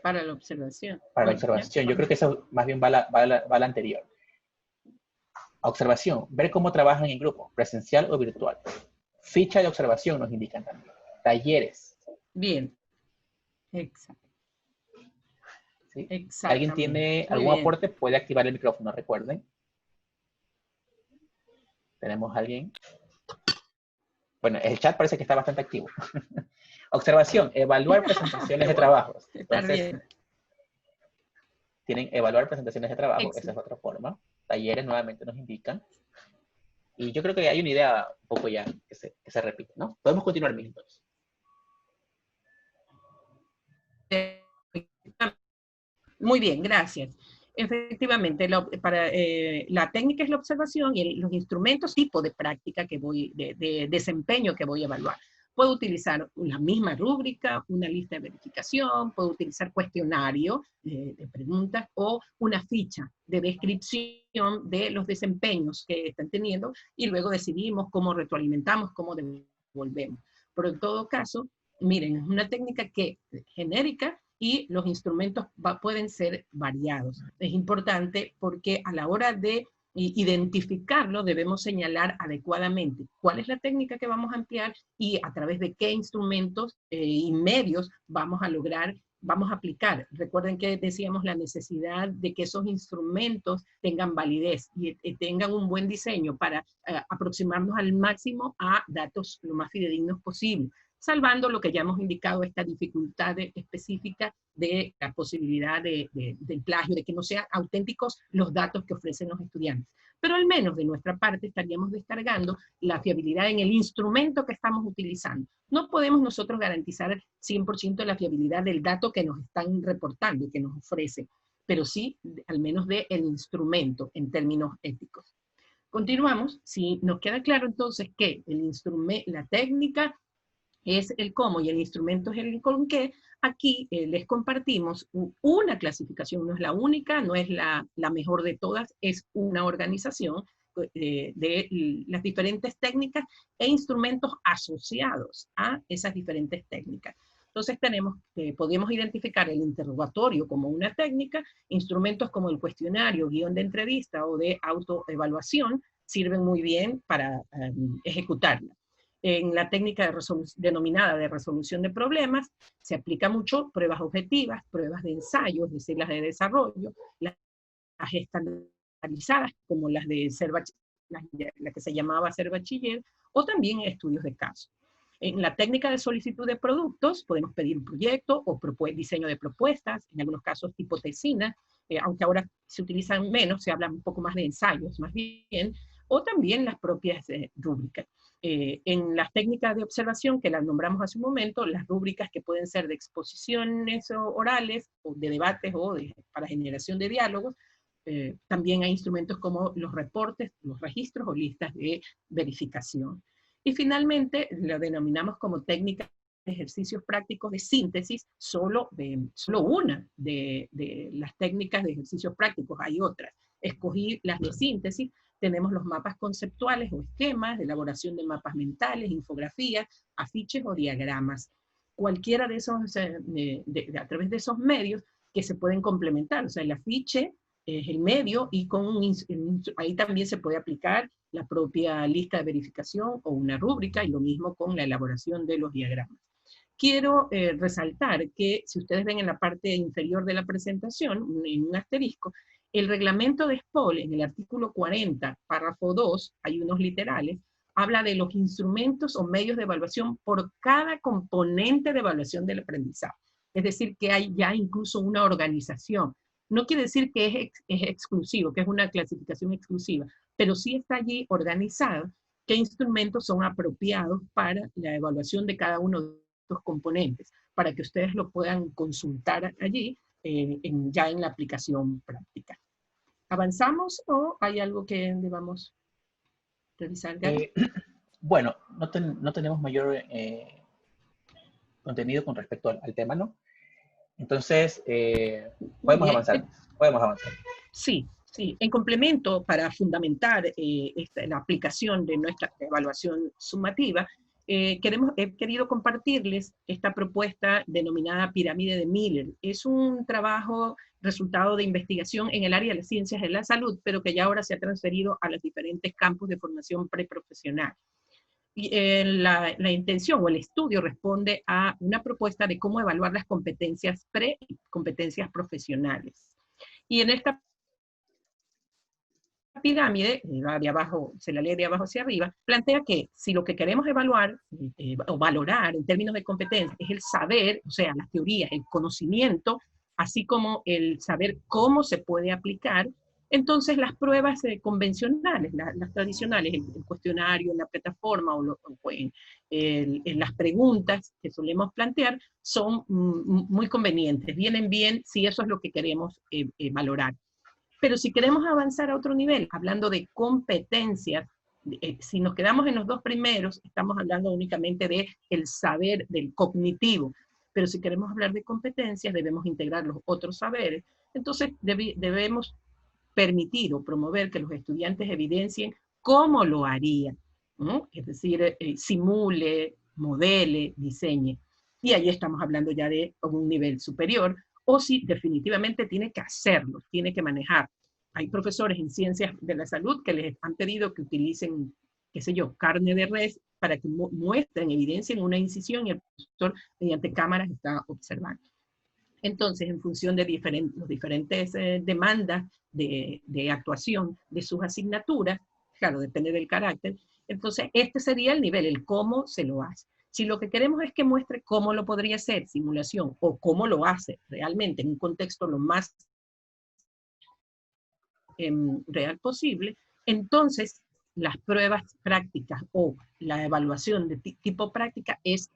Speaker 3: Para la observación.
Speaker 1: Para la observación. Yo creo que eso más bien va a la anterior. Observación. Ver cómo trabajan en grupo, presencial o virtual. Ficha de observación nos indican también. Talleres.
Speaker 3: Bien. Exacto.
Speaker 1: ¿Sí? ¿Alguien tiene algún aporte? Puede activar el micrófono, recuerden. ¿Tenemos a alguien? Bueno, el chat parece que está bastante activo. Observación, evaluar presentaciones de trabajos. Entonces, tienen evaluar presentaciones de trabajo, esa es otra forma. Talleres nuevamente nos indican. Y yo creo que hay una idea un poco ya que se repite, ¿no? Podemos continuar, entonces.
Speaker 3: Muy bien, gracias. Efectivamente, la técnica es la observación y los instrumentos, tipo de práctica que de desempeño que voy a evaluar. Puedo utilizar la misma rúbrica, una lista de verificación, puedo utilizar cuestionario de preguntas o una ficha de descripción de los desempeños que están teniendo y luego decidimos cómo retroalimentamos, cómo devolvemos. Pero en todo caso, miren, es una técnica que es genérica y los instrumentos pueden ser variados. Es importante porque a la hora de identificarlo debemos señalar adecuadamente cuál es la técnica que vamos a emplear y a través de qué instrumentos y medios vamos a aplicar. Recuerden que decíamos la necesidad de que esos instrumentos tengan validez y tengan un buen diseño para aproximarnos al máximo a datos lo más fidedignos posible, salvando lo que ya hemos indicado, esta dificultad específica de la posibilidad del plagio, de que no sean auténticos los datos que ofrecen los estudiantes. Pero al menos de nuestra parte estaríamos descargando la fiabilidad en el instrumento que estamos utilizando. No podemos nosotros garantizar 100% la fiabilidad del dato que nos están reportando y que nos ofrecen, pero sí al menos del instrumento en términos éticos. Continuamos. Si nos queda claro entonces que el instrumento, la técnica es el cómo y el instrumento es el con qué, aquí les compartimos una clasificación, no es la única, no es la mejor de todas, es una organización de las diferentes técnicas e instrumentos asociados a esas diferentes técnicas. Entonces podemos identificar el interrogatorio como una técnica, instrumentos como el cuestionario, guión de entrevista o de autoevaluación sirven muy bien para ejecutarla. En la técnica denominada de resolución de problemas, se aplica mucho pruebas objetivas, pruebas de ensayo, es decir, las de desarrollo, las estandarizadas, como las de la que se llamaba ser bachiller, o también estudios de caso. En la técnica de solicitud de productos, podemos pedir un proyecto o diseño de propuestas, en algunos casos tipo tesina, aunque ahora se utilizan menos, se habla un poco más de ensayos, más bien, o también las propias rúbricas. En las técnicas de observación, que las nombramos hace un momento, las rúbricas que pueden ser de exposiciones orales, o de debates, o para generación de diálogos, también hay instrumentos como los reportes, los registros o listas de verificación. Y finalmente, lo denominamos como técnica de ejercicios prácticos de síntesis, solo una de las técnicas de ejercicios prácticos, hay otras. Escogí las de síntesis. Tenemos los mapas conceptuales o esquemas, de elaboración de mapas mentales, infografías, afiches o diagramas. Cualquiera de esos, a través de esos medios que se pueden complementar. O sea, el afiche es el medio y ahí también se puede aplicar la propia lista de verificación o una rúbrica, y lo mismo con la elaboración de los diagramas. Quiero resaltar que si ustedes ven en la parte inferior de la presentación, en un asterisco, el reglamento de SPOL, en el artículo 40, párrafo 2, hay unos literales, habla de los instrumentos o medios de evaluación por cada componente de evaluación del aprendizaje. Es decir, que hay ya incluso una organización. No quiere decir que es exclusivo, que es una clasificación exclusiva, pero sí está allí organizado qué instrumentos son apropiados para la evaluación de cada uno de estos componentes, para que ustedes lo puedan consultar allí ya en la aplicación práctica. ¿Avanzamos o hay algo que debamos revisar?
Speaker 1: Bueno, no tenemos mayor contenido con respecto al tema, ¿no? Entonces, podemos avanzar.
Speaker 3: Sí, sí. En complemento, para fundamentar la aplicación de nuestra evaluación sumativa, he querido compartirles esta propuesta denominada pirámide de Miller. Es un trabajo resultado de investigación en el área de las ciencias de la salud, pero que ya ahora se ha transferido a los diferentes campos de formación preprofesional. Y la intención o el estudio responde a una propuesta de cómo evaluar las competencias pre y competencias profesionales. Y en esta pirámide, de abajo, se la lee de abajo hacia arriba, plantea que si lo que queremos evaluar o valorar en términos de competencia es el saber, o sea, la teoría, el conocimiento, así como el saber cómo se puede aplicar, entonces las pruebas convencionales, las tradicionales, el cuestionario, en la plataforma o en las preguntas que solemos plantear, son muy convenientes, vienen bien si eso es lo que queremos valorar. Pero si queremos avanzar a otro nivel, hablando de competencias, Si nos quedamos en los dos primeros, estamos hablando únicamente de el saber del cognitivo, pero si queremos hablar de competencias, debemos integrar los otros saberes. Entonces, debemos permitir o promover que los estudiantes evidencien cómo lo harían, ¿no? Es decir, simule, modele, diseñe. Y ahí estamos hablando ya de un nivel superior, o si definitivamente tiene que hacerlo, tiene que manejar. Hay profesores en ciencias de la salud que les han pedido que utilicen, qué sé yo, carne de res para que muestren, evidencien una incisión y el profesor mediante cámaras está observando. Entonces, en función de las diferentes demandas de actuación de sus asignaturas, claro, depende del carácter, entonces este sería el nivel, el cómo se lo hace. Si lo que queremos es que muestre cómo lo podría hacer, simulación, o cómo lo hace realmente en un contexto lo más real posible, entonces las pruebas prácticas o la evaluación de tipo práctica es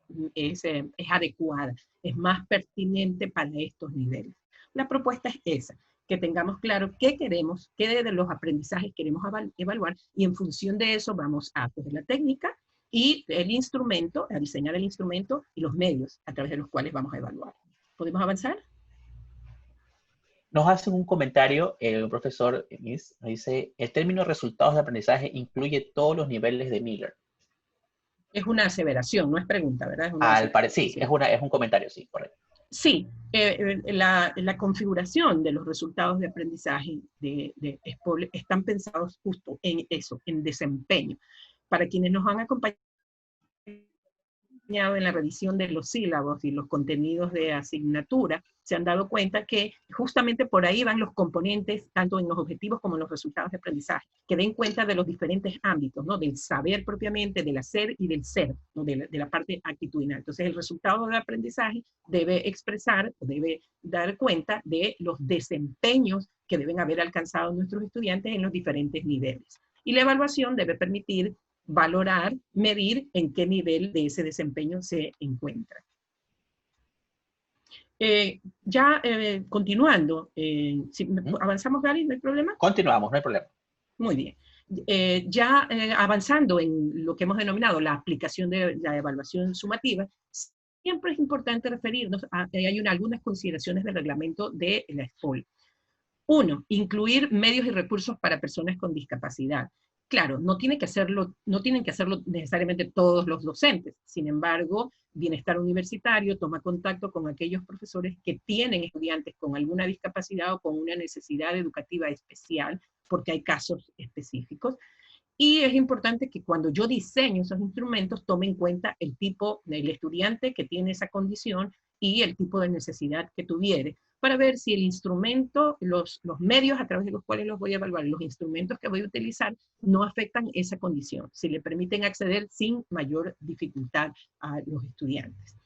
Speaker 3: adecuada, es más pertinente para estos niveles. La propuesta es esa, que tengamos claro qué queremos, qué de los aprendizajes queremos evaluar, y en función de eso vamos a coger la técnica y el instrumento, a diseñar el instrumento y los medios a través de los cuales vamos a evaluar. ¿Podemos avanzar?
Speaker 1: Nos hace un comentario, el profesor Miss, nos dice, el término resultados de aprendizaje incluye todos los niveles de Miller.
Speaker 3: Es una aseveración, no es pregunta, ¿verdad?
Speaker 1: Sí, es un comentario, sí, correcto.
Speaker 3: Sí, la configuración de los resultados de aprendizaje de SPOL están pensados justo en eso, en desempeño. Para quienes nos han acompañado en la revisión de los sílabos y los contenidos de asignatura, se han dado cuenta que justamente por ahí van los componentes, tanto en los objetivos como en los resultados de aprendizaje, que den cuenta de los diferentes ámbitos, ¿no? Del saber propiamente, del hacer y del ser, ¿no? de la parte actitudinal. Entonces el resultado de aprendizaje debe expresar, debe dar cuenta de los desempeños que deben haber alcanzado nuestros estudiantes en los diferentes niveles. Y la evaluación debe permitir valorar, medir en qué nivel de ese desempeño se encuentra. Continuando, si avanzamos, Gary, ¿no hay problema?
Speaker 1: Continuamos, no hay problema.
Speaker 3: Muy bien. Avanzando en lo que hemos denominado la aplicación de la evaluación sumativa, siempre es importante referirnos a algunas consideraciones del reglamento de la SPOL. 1. Incluir medios y recursos para personas con discapacidad. Claro, no tienen que hacerlo necesariamente todos los docentes. Sin embargo, Bienestar Universitario toma contacto con aquellos profesores que tienen estudiantes con alguna discapacidad o con una necesidad educativa especial, porque hay casos específicos. Y es importante que cuando yo diseño esos instrumentos, tome en cuenta el tipo del estudiante que tiene esa condición y el tipo de necesidad que tuviere, para ver si el instrumento, los medios a través de los cuales los voy a evaluar, los instrumentos que voy a utilizar, no afectan esa condición, si le permiten acceder sin mayor dificultad a los estudiantes.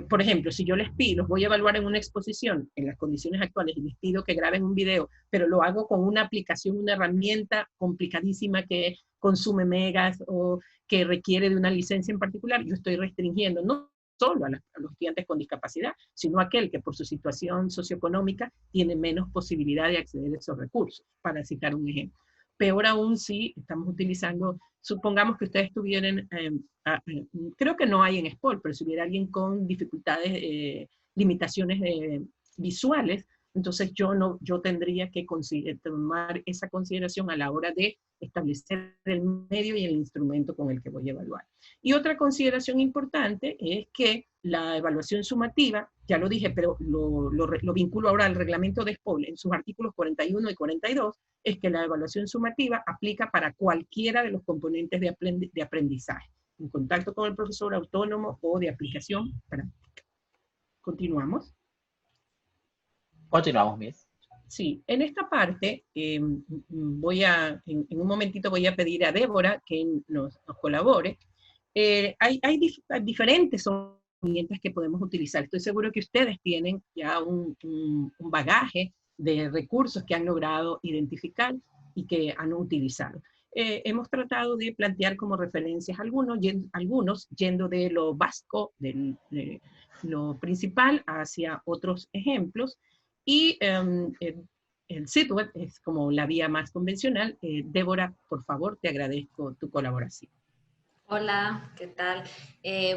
Speaker 3: Por ejemplo, si yo les pido, los voy a evaluar en una exposición, en las condiciones actuales, y les pido que graben un video, pero lo hago con una aplicación, una herramienta complicadísima que consume megas o que requiere de una licencia en particular, yo estoy restringiendo no solo a los estudiantes con discapacidad, sino a aquel que por su situación socioeconómica tiene menos posibilidad de acceder a esos recursos, para citar un ejemplo. Peor aún si estamos utilizando, supongamos que ustedes tuvieran, creo que no hay en SPOL, pero si hubiera alguien con dificultades, limitaciones visuales, entonces yo tendría que tomar esa consideración a la hora de establecer el medio y el instrumento con el que voy a evaluar. Y otra consideración importante es que la evaluación sumativa, ya lo dije, pero lo vinculo ahora al reglamento de SPOL en sus artículos 41 y 42, es que la evaluación sumativa aplica para cualquiera de los componentes de aprendizaje, en contacto con el profesor, autónomo o de aplicación práctica. Continuamos.
Speaker 1: Continuamos, Miss.
Speaker 3: Sí, en esta parte en un momentito voy a pedir a Débora que nos colabore. Hay diferentes herramientas que podemos utilizar. Estoy seguro que ustedes tienen ya un bagaje de recursos que han logrado identificar y que han utilizado. Hemos tratado de plantear como referencias algunos yendo de lo básico, de lo principal, hacia otros ejemplos. Y el sitio web es como la vía más convencional. Débora, por favor, te agradezco tu colaboración.
Speaker 4: Hola, ¿qué tal?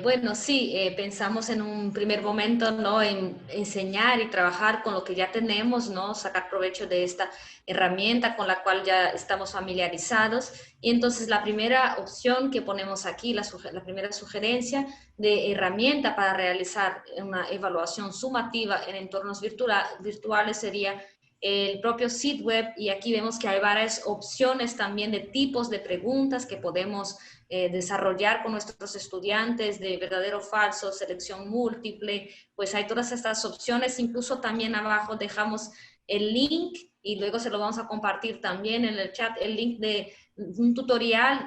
Speaker 4: Bueno, sí, pensamos en un primer momento, ¿no?, en enseñar y trabajar con lo que ya tenemos, ¿no?, sacar provecho de esta herramienta con la cual ya estamos familiarizados. Y entonces la primera opción que ponemos aquí, la primera sugerencia de herramienta para realizar una evaluación sumativa en entornos virtuales sería el propio sitio web, y aquí vemos que hay varias opciones también de tipos de preguntas que podemos desarrollar con nuestros estudiantes, de verdadero o falso, selección múltiple. Pues hay todas estas opciones. Incluso también abajo dejamos el link, y luego se lo vamos a compartir también en el chat, el link de un tutorial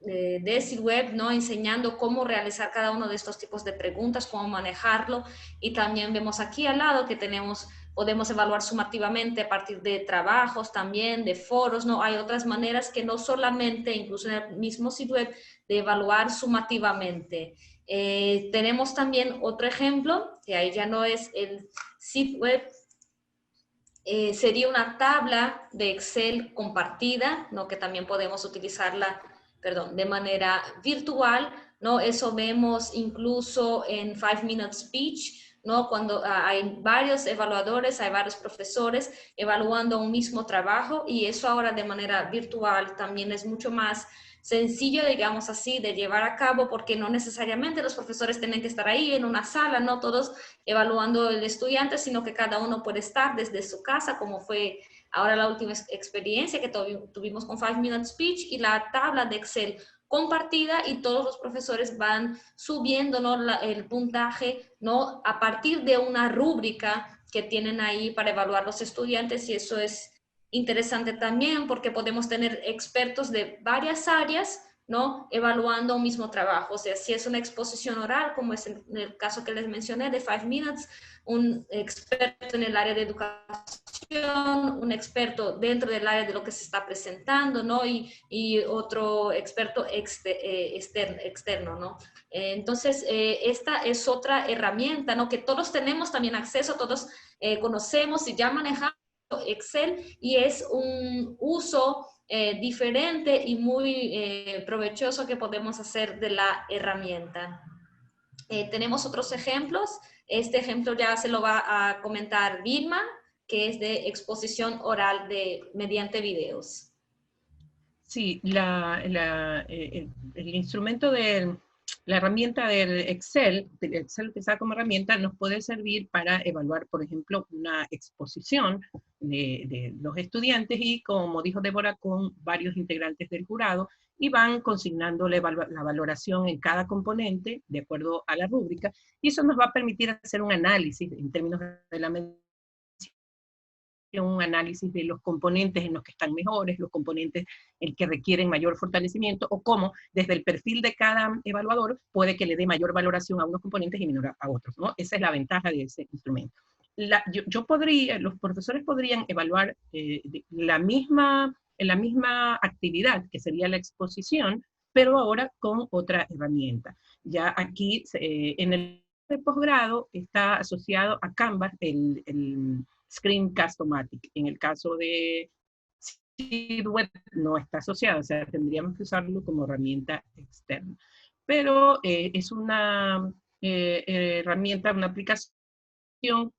Speaker 4: de sitio web, ¿no?, enseñando cómo realizar cada uno de estos tipos de preguntas, cómo manejarlo. Y también vemos aquí al lado que podemos evaluar sumativamente a partir de trabajos también, de foros, ¿no? Hay otras maneras que no solamente, incluso en el mismo sitio web, de evaluar sumativamente. Tenemos también otro ejemplo, que ahí ya no es el sitio web, sería una tabla de Excel compartida, ¿no?, que también podemos utilizarla, de manera virtual, ¿no? Eso vemos incluso en 5 Minute Speech, ¿no?, cuando hay varios evaluadores, hay varios profesores evaluando un mismo trabajo, y eso ahora de manera virtual también es mucho más sencillo, digamos así, de llevar a cabo, porque no necesariamente los profesores tienen que estar ahí en una sala, no todos evaluando el estudiante, sino que cada uno puede estar desde su casa, como fue ahora la última experiencia que tuvimos con 5 Minute Speech, y la tabla de Excel compartida, y todos los profesores van subiendo, ¿no?, el puntaje, ¿no?, a partir de una rúbrica que tienen ahí para evaluar los estudiantes. Y eso es interesante también porque podemos tener expertos de varias áreas, ¿no?, evaluando un mismo trabajo. O sea, si es una exposición oral, como es en el caso que les mencioné de 5 Minutes, un experto en el área de educación, un experto dentro del área de lo que se está presentando, ¿no?, y otro experto externo, ¿no? Entonces, esta es otra herramienta, ¿no?, que todos tenemos también acceso, todos conocemos y ya manejamos Excel, y es un uso diferente y muy provechoso que podemos hacer de la herramienta. Tenemos otros ejemplos. Este ejemplo ya se lo va a comentar Vilma, que es de exposición oral mediante videos.
Speaker 3: Sí, el instrumento la herramienta del Excel utilizada como herramienta, nos puede servir para evaluar, por ejemplo, una exposición de los estudiantes, y como dijo Débora, con varios integrantes del jurado, y van consignando la valoración en cada componente de acuerdo a la rúbrica, y eso nos va a permitir hacer un análisis en términos de la medida, un análisis de los componentes en los que están mejores, los componentes en que requieren mayor fortalecimiento, o cómo desde el perfil de cada evaluador puede que le dé mayor valoración a unos componentes y menor a otros, ¿no? Esa es la ventaja de ese instrumento. Los profesores podrían evaluar en la misma actividad, que sería la exposición, pero ahora con otra herramienta. Ya aquí, en el posgrado, está asociado a Canvas el Screencast-O-Matic. En el caso de sitio web no está asociado, o sea, tendríamos que usarlo como herramienta externa. Pero es una herramienta, una aplicación,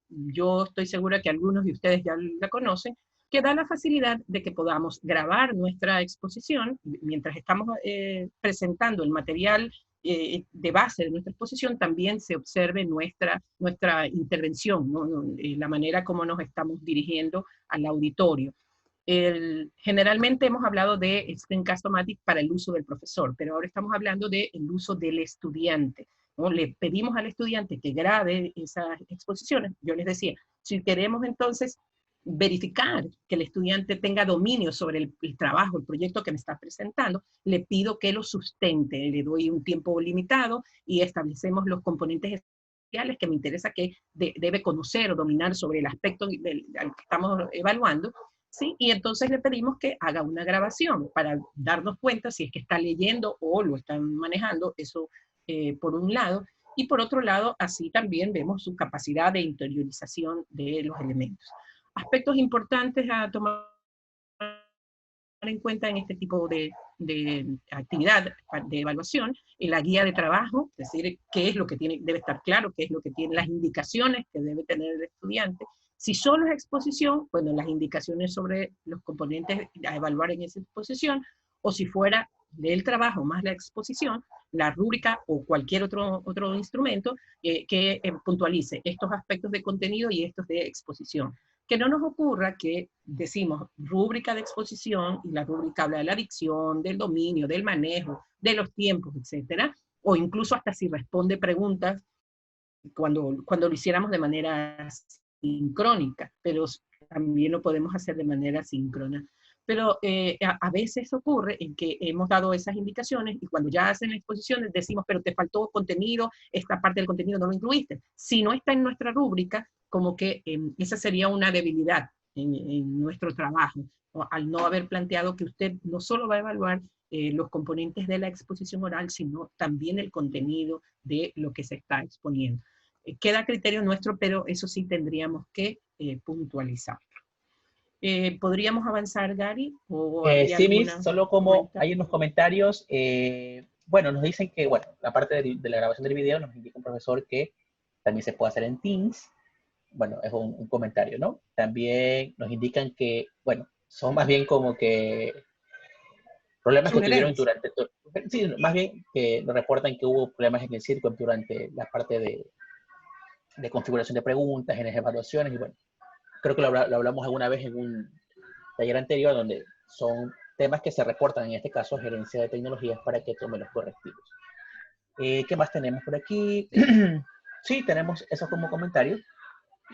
Speaker 3: yo estoy segura que algunos de ustedes ya la conocen, que da la facilidad de que podamos grabar nuestra exposición mientras estamos presentando el material de base de nuestra exposición. También se observe nuestra intervención, ¿no? La manera como nos estamos dirigiendo al auditorio. Generalmente hemos hablado de Screencast-O-Matic para el uso del profesor, pero ahora estamos hablando del uso del estudiante, ¿no? Le pedimos al estudiante que grabe esas exposiciones. Yo les decía, si queremos entonces verificar que el estudiante tenga dominio sobre el trabajo, el proyecto que me está presentando, le pido que lo sustente, le doy un tiempo limitado y establecemos los componentes esenciales que me interesa que debe conocer o dominar sobre el aspecto al que estamos evaluando, ¿sí? Y entonces le pedimos que haga una grabación para darnos cuenta si es que está leyendo o lo están manejando, eso por un lado, y por otro lado, así también vemos su capacidad de interiorización de los elementos. Aspectos importantes a tomar en cuenta en este tipo de actividad de evaluación, en la guía de trabajo, es decir, qué es lo que debe estar claro, qué es lo que tiene, las indicaciones que debe tener el estudiante. Si solo es exposición, bueno, las indicaciones sobre los componentes a evaluar en esa exposición, o si fuera del trabajo más la exposición, la rúbrica o cualquier otro instrumento que puntualice estos aspectos de contenido y estos de exposición. Que no nos ocurra que decimos rúbrica de exposición y la rúbrica habla de la dicción, del dominio, del manejo, de los tiempos, etcétera, o incluso hasta si responde preguntas cuando lo hiciéramos de manera sincrónica, pero también lo podemos hacer de manera síncrona. Pero a veces ocurre en que hemos dado esas indicaciones y cuando ya hacen la exposición decimos, pero te faltó contenido, esta parte del contenido no lo incluiste. Si no está en nuestra rúbrica, como que esa sería una debilidad en nuestro trabajo, al no haber planteado que usted no solo va a evaluar los componentes de la exposición oral, sino también el contenido de lo que se está exponiendo. Queda a criterio nuestro, pero eso sí tendríamos que puntualizar. ¿Podríamos avanzar, Gary? ¿O
Speaker 1: sí, Miss, solo como hay unos comentarios, bueno, nos dicen que, bueno, la parte de la grabación del video nos indica un profesor que también se puede hacer en Teams. Bueno, es un comentario, ¿no? También nos indican que, bueno, son más bien como que problemas que tuvieron durante todo. Sí, más bien que nos reportan que hubo problemas en el circo durante la parte de configuración de preguntas, en las evaluaciones, y bueno, creo que lo hablamos alguna vez en un taller anterior, donde son temas que se reportan, en este caso, a gerencia de tecnologías para que tome los correctivos. ¿Qué más tenemos por aquí? Sí, tenemos eso como comentario.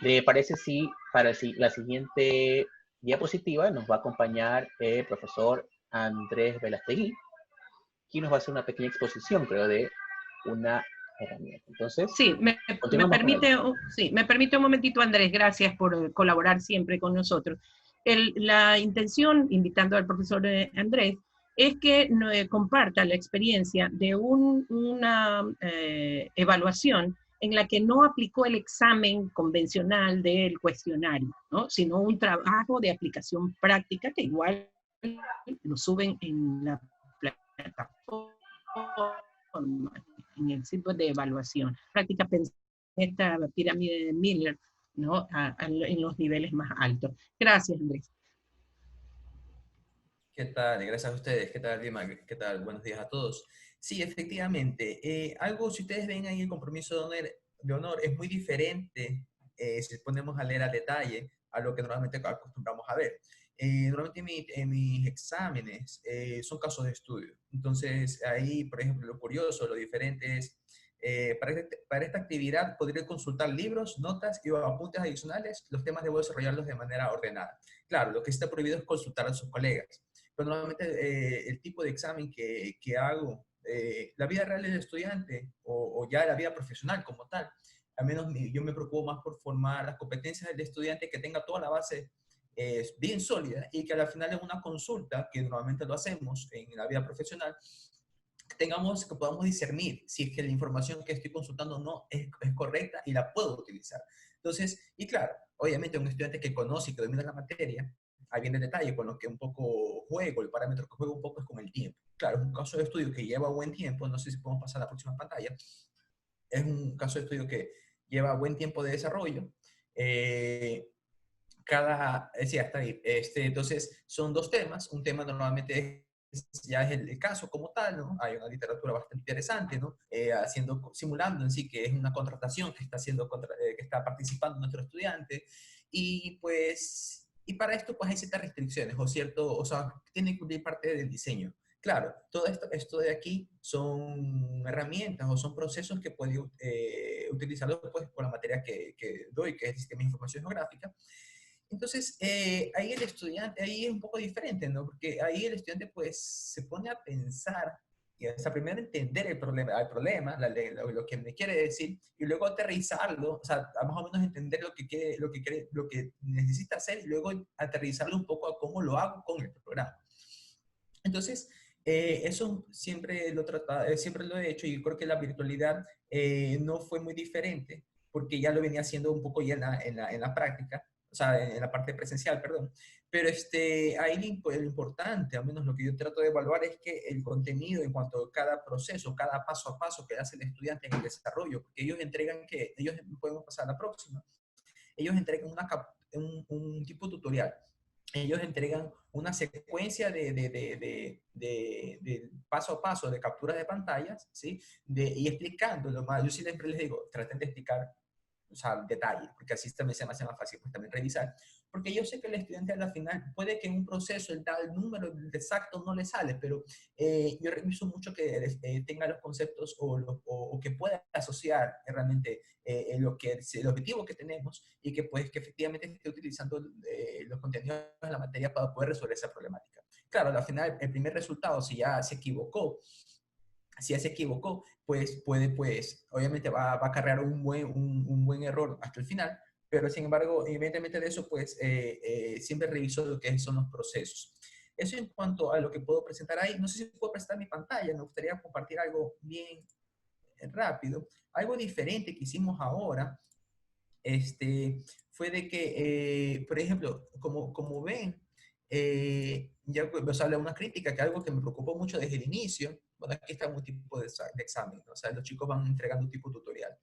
Speaker 1: ¿Le parece si para la siguiente diapositiva nos va a acompañar el profesor Andrés Velastegui, quien nos va a hacer una pequeña exposición, creo, de una herramienta? Entonces,
Speaker 3: sí, me permite un momentito, Andrés, gracias por colaborar siempre con nosotros. La intención, invitando al profesor Andrés, es que comparta la experiencia de una evaluación en la que no aplicó el examen convencional del cuestionario, ¿no? Sino un trabajo de aplicación práctica que igual lo suben en la plataforma, en el sitio de evaluación. Práctica pensada en esta pirámide de Miller, ¿no? En los niveles más altos. Gracias, Andrés.
Speaker 9: ¿Qué tal? Gracias a ustedes. ¿Qué tal, Dima? ¿Qué tal? Buenos días a todos. Sí, efectivamente. Algo, si ustedes ven ahí el compromiso de honor es muy diferente si ponemos a leer a detalle a lo que normalmente acostumbramos a ver. Normalmente en mis exámenes son casos de estudio. Entonces, ahí, por ejemplo, lo curioso, lo diferente es, para esta actividad podría consultar libros, notas y apuntes adicionales. Los temas debo desarrollarlos de manera ordenada. Claro, lo que está prohibido es consultar a sus colegas. Pero normalmente el tipo de examen que hago, la vida real del estudiante o ya la vida profesional como tal, al menos yo me preocupo más por formar las competencias del estudiante, que tenga toda la base bien sólida y que al final en una consulta, que normalmente lo hacemos en la vida profesional, que podamos discernir si es que la información que estoy consultando no es correcta y la puedo utilizar. Entonces, y claro, obviamente un estudiante que conoce y que domina la materia, ahí viene el detalle con lo que un poco juego, el parámetro que juego un poco es con el tiempo. Claro, es un caso de estudio que lleva buen tiempo, no sé si podemos pasar a la próxima pantalla, es un caso de estudio que lleva buen tiempo de desarrollo. Sí, hasta ahí. Entonces, son dos temas. Un tema normalmente ya es el caso como tal, ¿no? Hay una literatura bastante interesante, ¿no? Simulando en sí que es una contratación que está participando nuestro estudiante. Y pues, y para esto pues hay ciertas restricciones, o sea, tiene que cumplir parte del diseño. Claro, todo esto de aquí son herramientas o son procesos que puedo utilizarlos pues, por la materia que doy, que es el Sistema de Información Geográfica. Entonces, ahí el estudiante, ahí es un poco diferente, ¿no? Porque ahí el estudiante pues se pone a pensar, y hasta primero entender el problema, lo que me quiere decir, y luego aterrizarlo, o sea, más o menos entender lo que necesita hacer, y luego aterrizarlo un poco a cómo lo hago con el programa. Entonces, eso siempre siempre lo he hecho, y creo que la virtualidad no fue muy diferente, porque ya lo venía haciendo un poco ya en la práctica. o sea, en la parte presencial, perdón. Pero ahí lo importante, al menos lo que yo trato de evaluar, es que el contenido en cuanto a cada proceso, cada paso a paso que hace el estudiante en el desarrollo, porque ellos entregan que, ellos podemos pasar a la próxima, ellos entregan un tipo tutorial. Ellos entregan una secuencia de paso a paso de capturas de pantallas, ¿sí? Y explicándolo más. Yo siempre les digo, traten de explicar, o sea, detalles, porque así también se me hace más fácil pues, también revisar. Porque yo sé que el estudiante a la final puede que en un proceso el tal número exacto no le sale, pero yo reviso mucho que tenga los conceptos o que pueda asociar realmente el objetivo que tenemos y que pues que efectivamente esté utilizando los contenidos de la materia para poder resolver esa problemática. Claro, al final el primer resultado, si ya se equivocó, pues puede, pues, obviamente va a acarrear un buen error hasta el final, pero sin embargo, independientemente de eso, pues siempre reviso lo que son los procesos. Eso en cuanto a lo que puedo presentar ahí. No sé si puedo presentar mi pantalla, me gustaría compartir algo bien rápido. Algo diferente que hicimos ahora, fue de que, por ejemplo, como ven, ya os habla una crítica, que algo que me preocupó mucho desde el inicio. Bueno, aquí está un tipo de examen, ¿no? O sea, los chicos van entregando un tipo tutorial.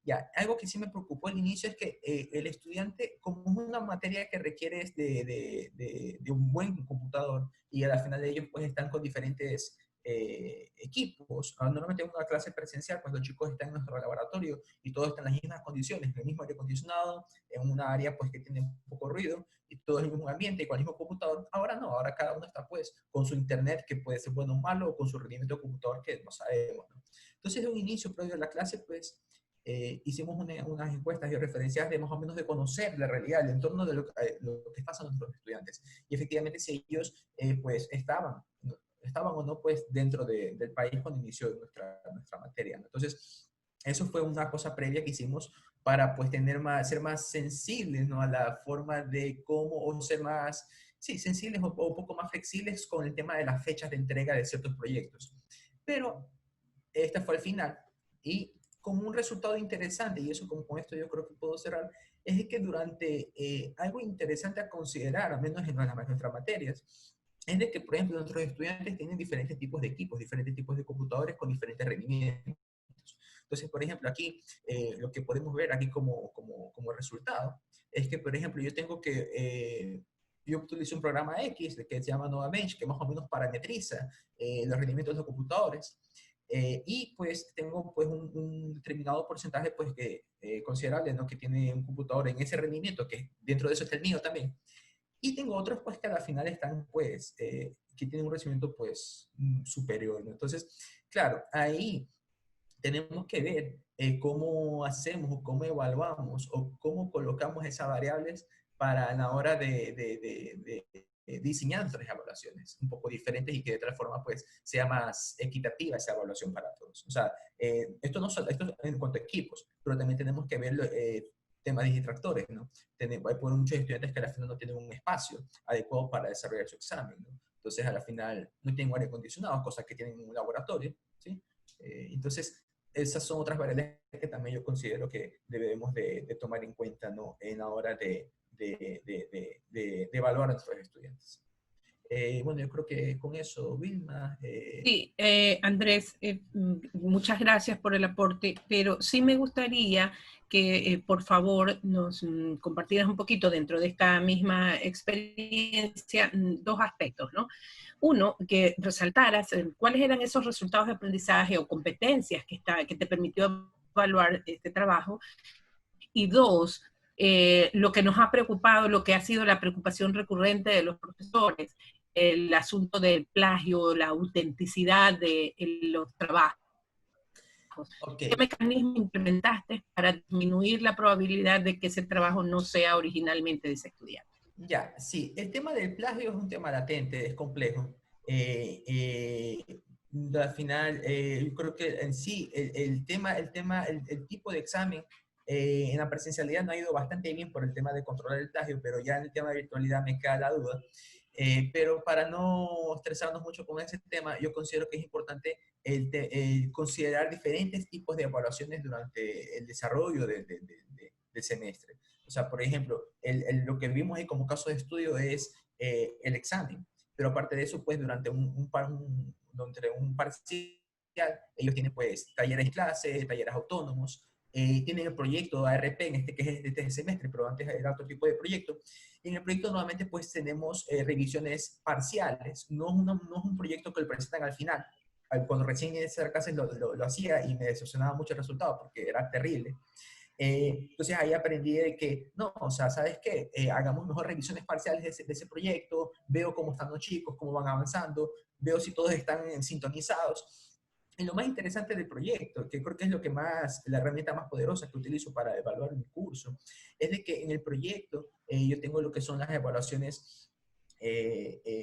Speaker 9: Ya, algo que sí me preocupó al inicio es que el estudiante, como es una materia que requiere de un buen computador, y al final de ellos pues están con diferentes equipos. Normalmente en una clase presencial, pues los chicos están en nuestro laboratorio y todos están en las mismas condiciones, en el mismo aire acondicionado, en una área pues que tiene un poco ruido, y todo en el mismo ambiente y con el mismo computador. Ahora no, ahora cada uno está pues con su internet, que puede ser bueno o malo, o con su rendimiento de computador, que no sabemos, ¿no? Entonces, de un inicio previo a la clase, pues hicimos unas encuestas y referencias de más o menos de conocer la realidad, el entorno de lo que pasa a nuestros estudiantes. Y efectivamente, si ellos pues estaban o no pues dentro del país cuando inició nuestra materia, ¿no? Entonces, eso fue una cosa previa que hicimos para pues ser más sensibles, ¿no? A la forma de cómo, o ser más, sí, sensibles o un poco más flexibles con el tema de las fechas de entrega de ciertos proyectos. Pero este fue el final. Y como un resultado interesante, y eso con esto yo creo que puedo cerrar, es que durante algo interesante a considerar, al menos en nuestras materias, es de que, por ejemplo, nuestros estudiantes tienen diferentes tipos de equipos, diferentes tipos de computadores con diferentes rendimientos. Entonces, por ejemplo, aquí lo que podemos ver aquí como resultado es que, por ejemplo, yo utilizo un programa X que se llama NovaBench, que más o menos parametriza los rendimientos de los computadores. Y pues tengo pues un determinado porcentaje pues considerable, ¿no? Que tiene un computador en ese rendimiento, que dentro de eso está el mío también. Y tengo otros pues que al final están pues que tienen un rendimiento pues superior, ¿no? Entonces, claro, ahí tenemos que ver cómo hacemos o cómo evaluamos o cómo colocamos esas variables para la hora de diseñar nuestras evaluaciones un poco diferentes y que de otra forma pues sea más equitativa esa evaluación para todos. O sea, esto en cuanto a equipos, pero también tenemos que ver temas de distractores, ¿no? Hay muchos estudiantes que al final no tienen un espacio adecuado para desarrollar su examen, ¿no? Entonces, a la final no tienen aire acondicionado, cosas que tienen en un laboratorio, ¿sí? Entonces, esas son otras variables que también yo considero que debemos de tomar en cuenta, ¿no? En la hora de evaluar a nuestros estudiantes. Bueno, yo creo que con eso, Vilma...
Speaker 3: Sí, Andrés, muchas gracias por el aporte, pero sí me gustaría que por favor nos compartieras un poquito dentro de esta misma experiencia dos aspectos, ¿no? Uno, que resaltaras cuáles eran esos resultados de aprendizaje o competencias que te permitió evaluar este trabajo, y dos, lo que nos ha preocupado, lo que ha sido la preocupación recurrente de los profesores, el asunto del plagio, la autenticidad de los trabajos.
Speaker 9: Okay.
Speaker 3: ¿Qué mecanismo implementaste para disminuir la probabilidad de que ese trabajo no sea originalmente de ese estudiante?
Speaker 9: Ya, sí, el tema del plagio es un tema latente, es complejo. Al final, yo creo que en sí, el tipo de examen en la presencialidad no ha ido bastante bien por el tema de controlar el plagio, pero ya en el tema de virtualidad me queda la duda. Pero para no estresarnos mucho con ese tema, yo considero que es importante el considerar diferentes tipos de evaluaciones durante el desarrollo del semestre. O sea, por ejemplo, lo que vimos ahí como caso de estudio es el examen, pero aparte de eso, pues durante un parcial, ellos tienen pues talleres clase, talleres autónomos, tienen el proyecto ARP, que es este semestre, pero antes era otro tipo de proyecto. Y en el proyecto nuevamente pues tenemos revisiones parciales, no es un proyecto que lo presentan al final. Cuando recién inicié a clases lo hacía y me decepcionaba mucho el resultado porque era terrible. Entonces ahí aprendí de que, no, o sea, ¿sabes qué? Hagamos mejor revisiones parciales de ese proyecto, veo cómo están los chicos, cómo van avanzando, veo si todos están sintonizados. Y lo más interesante del proyecto, que creo que es lo que más, la herramienta más poderosa que utilizo para evaluar mi curso, es de que en el proyecto yo tengo lo que son las evaluaciones,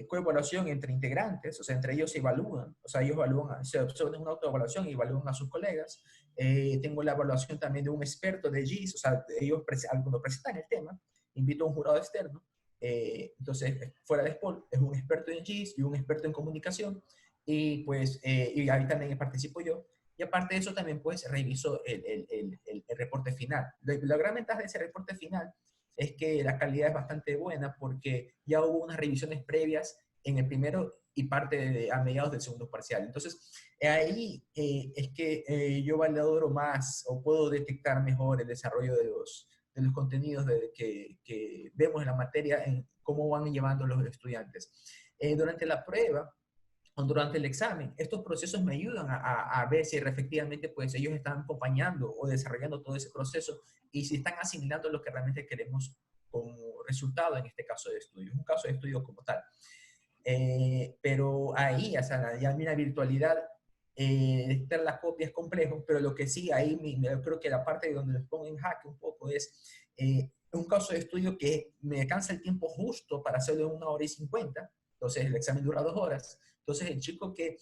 Speaker 9: coevaluación entre integrantes, o sea, entre ellos se evalúan, o sea, ellos evalúan, se observan una autoevaluación y evalúan a sus colegas. Tengo la evaluación también de un experto de GIS, o sea, ellos cuando presentan el tema, invito a un jurado externo, entonces, fuera de SPOL, es un experto en GIS y un experto en comunicación, y pues y ahí también participo yo. Y aparte de eso también pues reviso el reporte final. La gran ventaja de ese reporte final es que la calidad es bastante buena porque ya hubo unas revisiones previas en el primero y parte a mediados del segundo parcial. Entonces ahí es que yo valoro más o puedo detectar mejor el desarrollo de los contenidos que vemos en la materia, en cómo van llevando los estudiantes. Durante la prueba, durante el examen, estos procesos me ayudan a ver si efectivamente pues ellos están acompañando o desarrollando todo ese proceso y si están asimilando lo que realmente queremos como resultado en este caso de estudio. Es un caso de estudio como tal. Pero ahí, o sea, ya en la virtualidad, estar la copia es complejo, pero lo que sí, ahí creo que la parte donde les pongo en jaque un poco es un caso de estudio que me alcanza el tiempo justo para hacerlo en 1 hora y 50, entonces el examen dura 2 horas. Entonces el chico que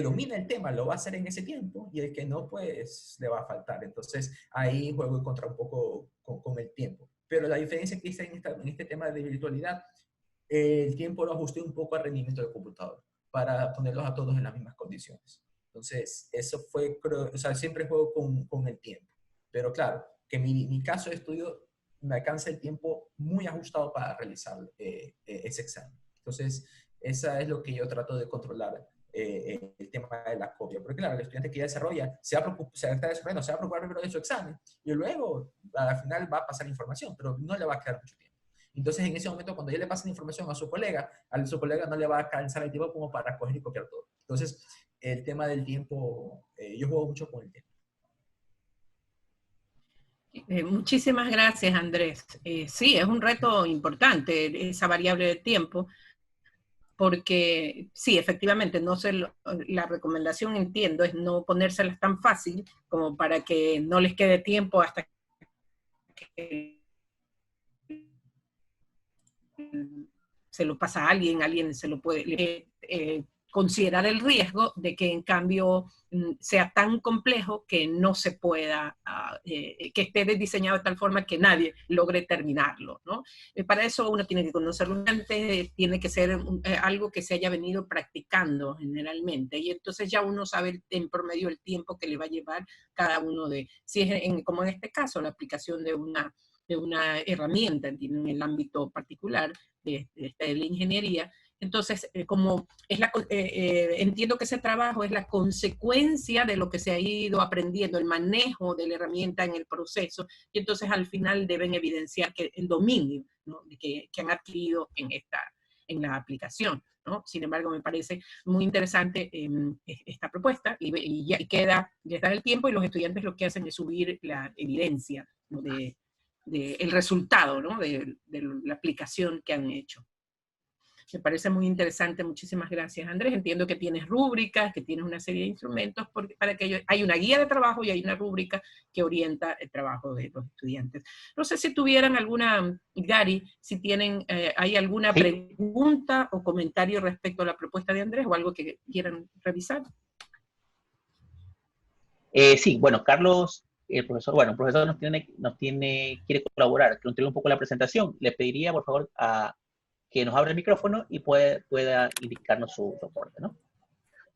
Speaker 9: domina el tema lo va a hacer en ese tiempo y el que no, pues le va a faltar. Entonces ahí juego en contra un poco con el tiempo. Pero la diferencia que hice en este tema de virtualidad, el tiempo lo ajusté un poco al rendimiento del computador para ponerlos a todos en las mismas condiciones. Entonces eso fue, creo, o sea, siempre juego con el tiempo. Pero claro, que mi caso de estudio me alcanza el tiempo muy ajustado para realizar ese examen. Entonces, esa es lo que yo trato de controlar, el tema de la copia. Porque claro, el estudiante que ya desarrolla se va a preocupar primero de su examen y luego al final va a pasar información, pero no le va a quedar mucho tiempo. Entonces, en ese momento, cuando ya le pasan información a su colega no le va a alcanzar el tiempo como para coger y copiar todo. Entonces, el tema del tiempo, yo juego mucho con el tiempo.
Speaker 3: Muchísimas gracias, Andrés. Sí, es un reto importante esa variable de tiempo, porque sí, efectivamente, la recomendación, entiendo, es no ponérselas tan fácil como para que no les quede tiempo hasta que se lo pasa a alguien se lo puede considerar el riesgo de que en cambio sea tan complejo que no se pueda, que esté diseñado de tal forma que nadie logre terminarlo, ¿no? Para eso uno tiene que conocerlo antes, tiene que ser algo que se haya venido practicando generalmente, y entonces ya uno sabe en promedio el tiempo que le va a llevar cada uno si es como en este caso, la aplicación de una herramienta en el ámbito particular de la ingeniería. Entonces, como entiendo que ese trabajo es la consecuencia de lo que se ha ido aprendiendo, el manejo de la herramienta en el proceso, y entonces al final deben evidenciar que el dominio, ¿no?, que han adquirido en la aplicación, ¿no? Sin embargo, me parece muy interesante esta propuesta, y ya les da el tiempo, y los estudiantes lo que hacen es subir la evidencia, ¿no?, el resultado, ¿no?, de la aplicación que han hecho. Me parece muy interesante. Muchísimas gracias, Andrés. Entiendo que tienes rúbricas, que tienes una serie de instrumentos, para que hay una guía de trabajo y hay una rúbrica que orienta el trabajo de los estudiantes. No sé si tuvieran alguna, Gary, si hay alguna pregunta o comentario respecto a la propuesta de Andrés o algo que quieran revisar.
Speaker 1: Sí, bueno, Carlos, el profesor quiere colaborar, que nos entregue un poco la presentación. Le pediría, por favor, que nos abra el micrófono y pueda indicarnos su soporte, ¿no?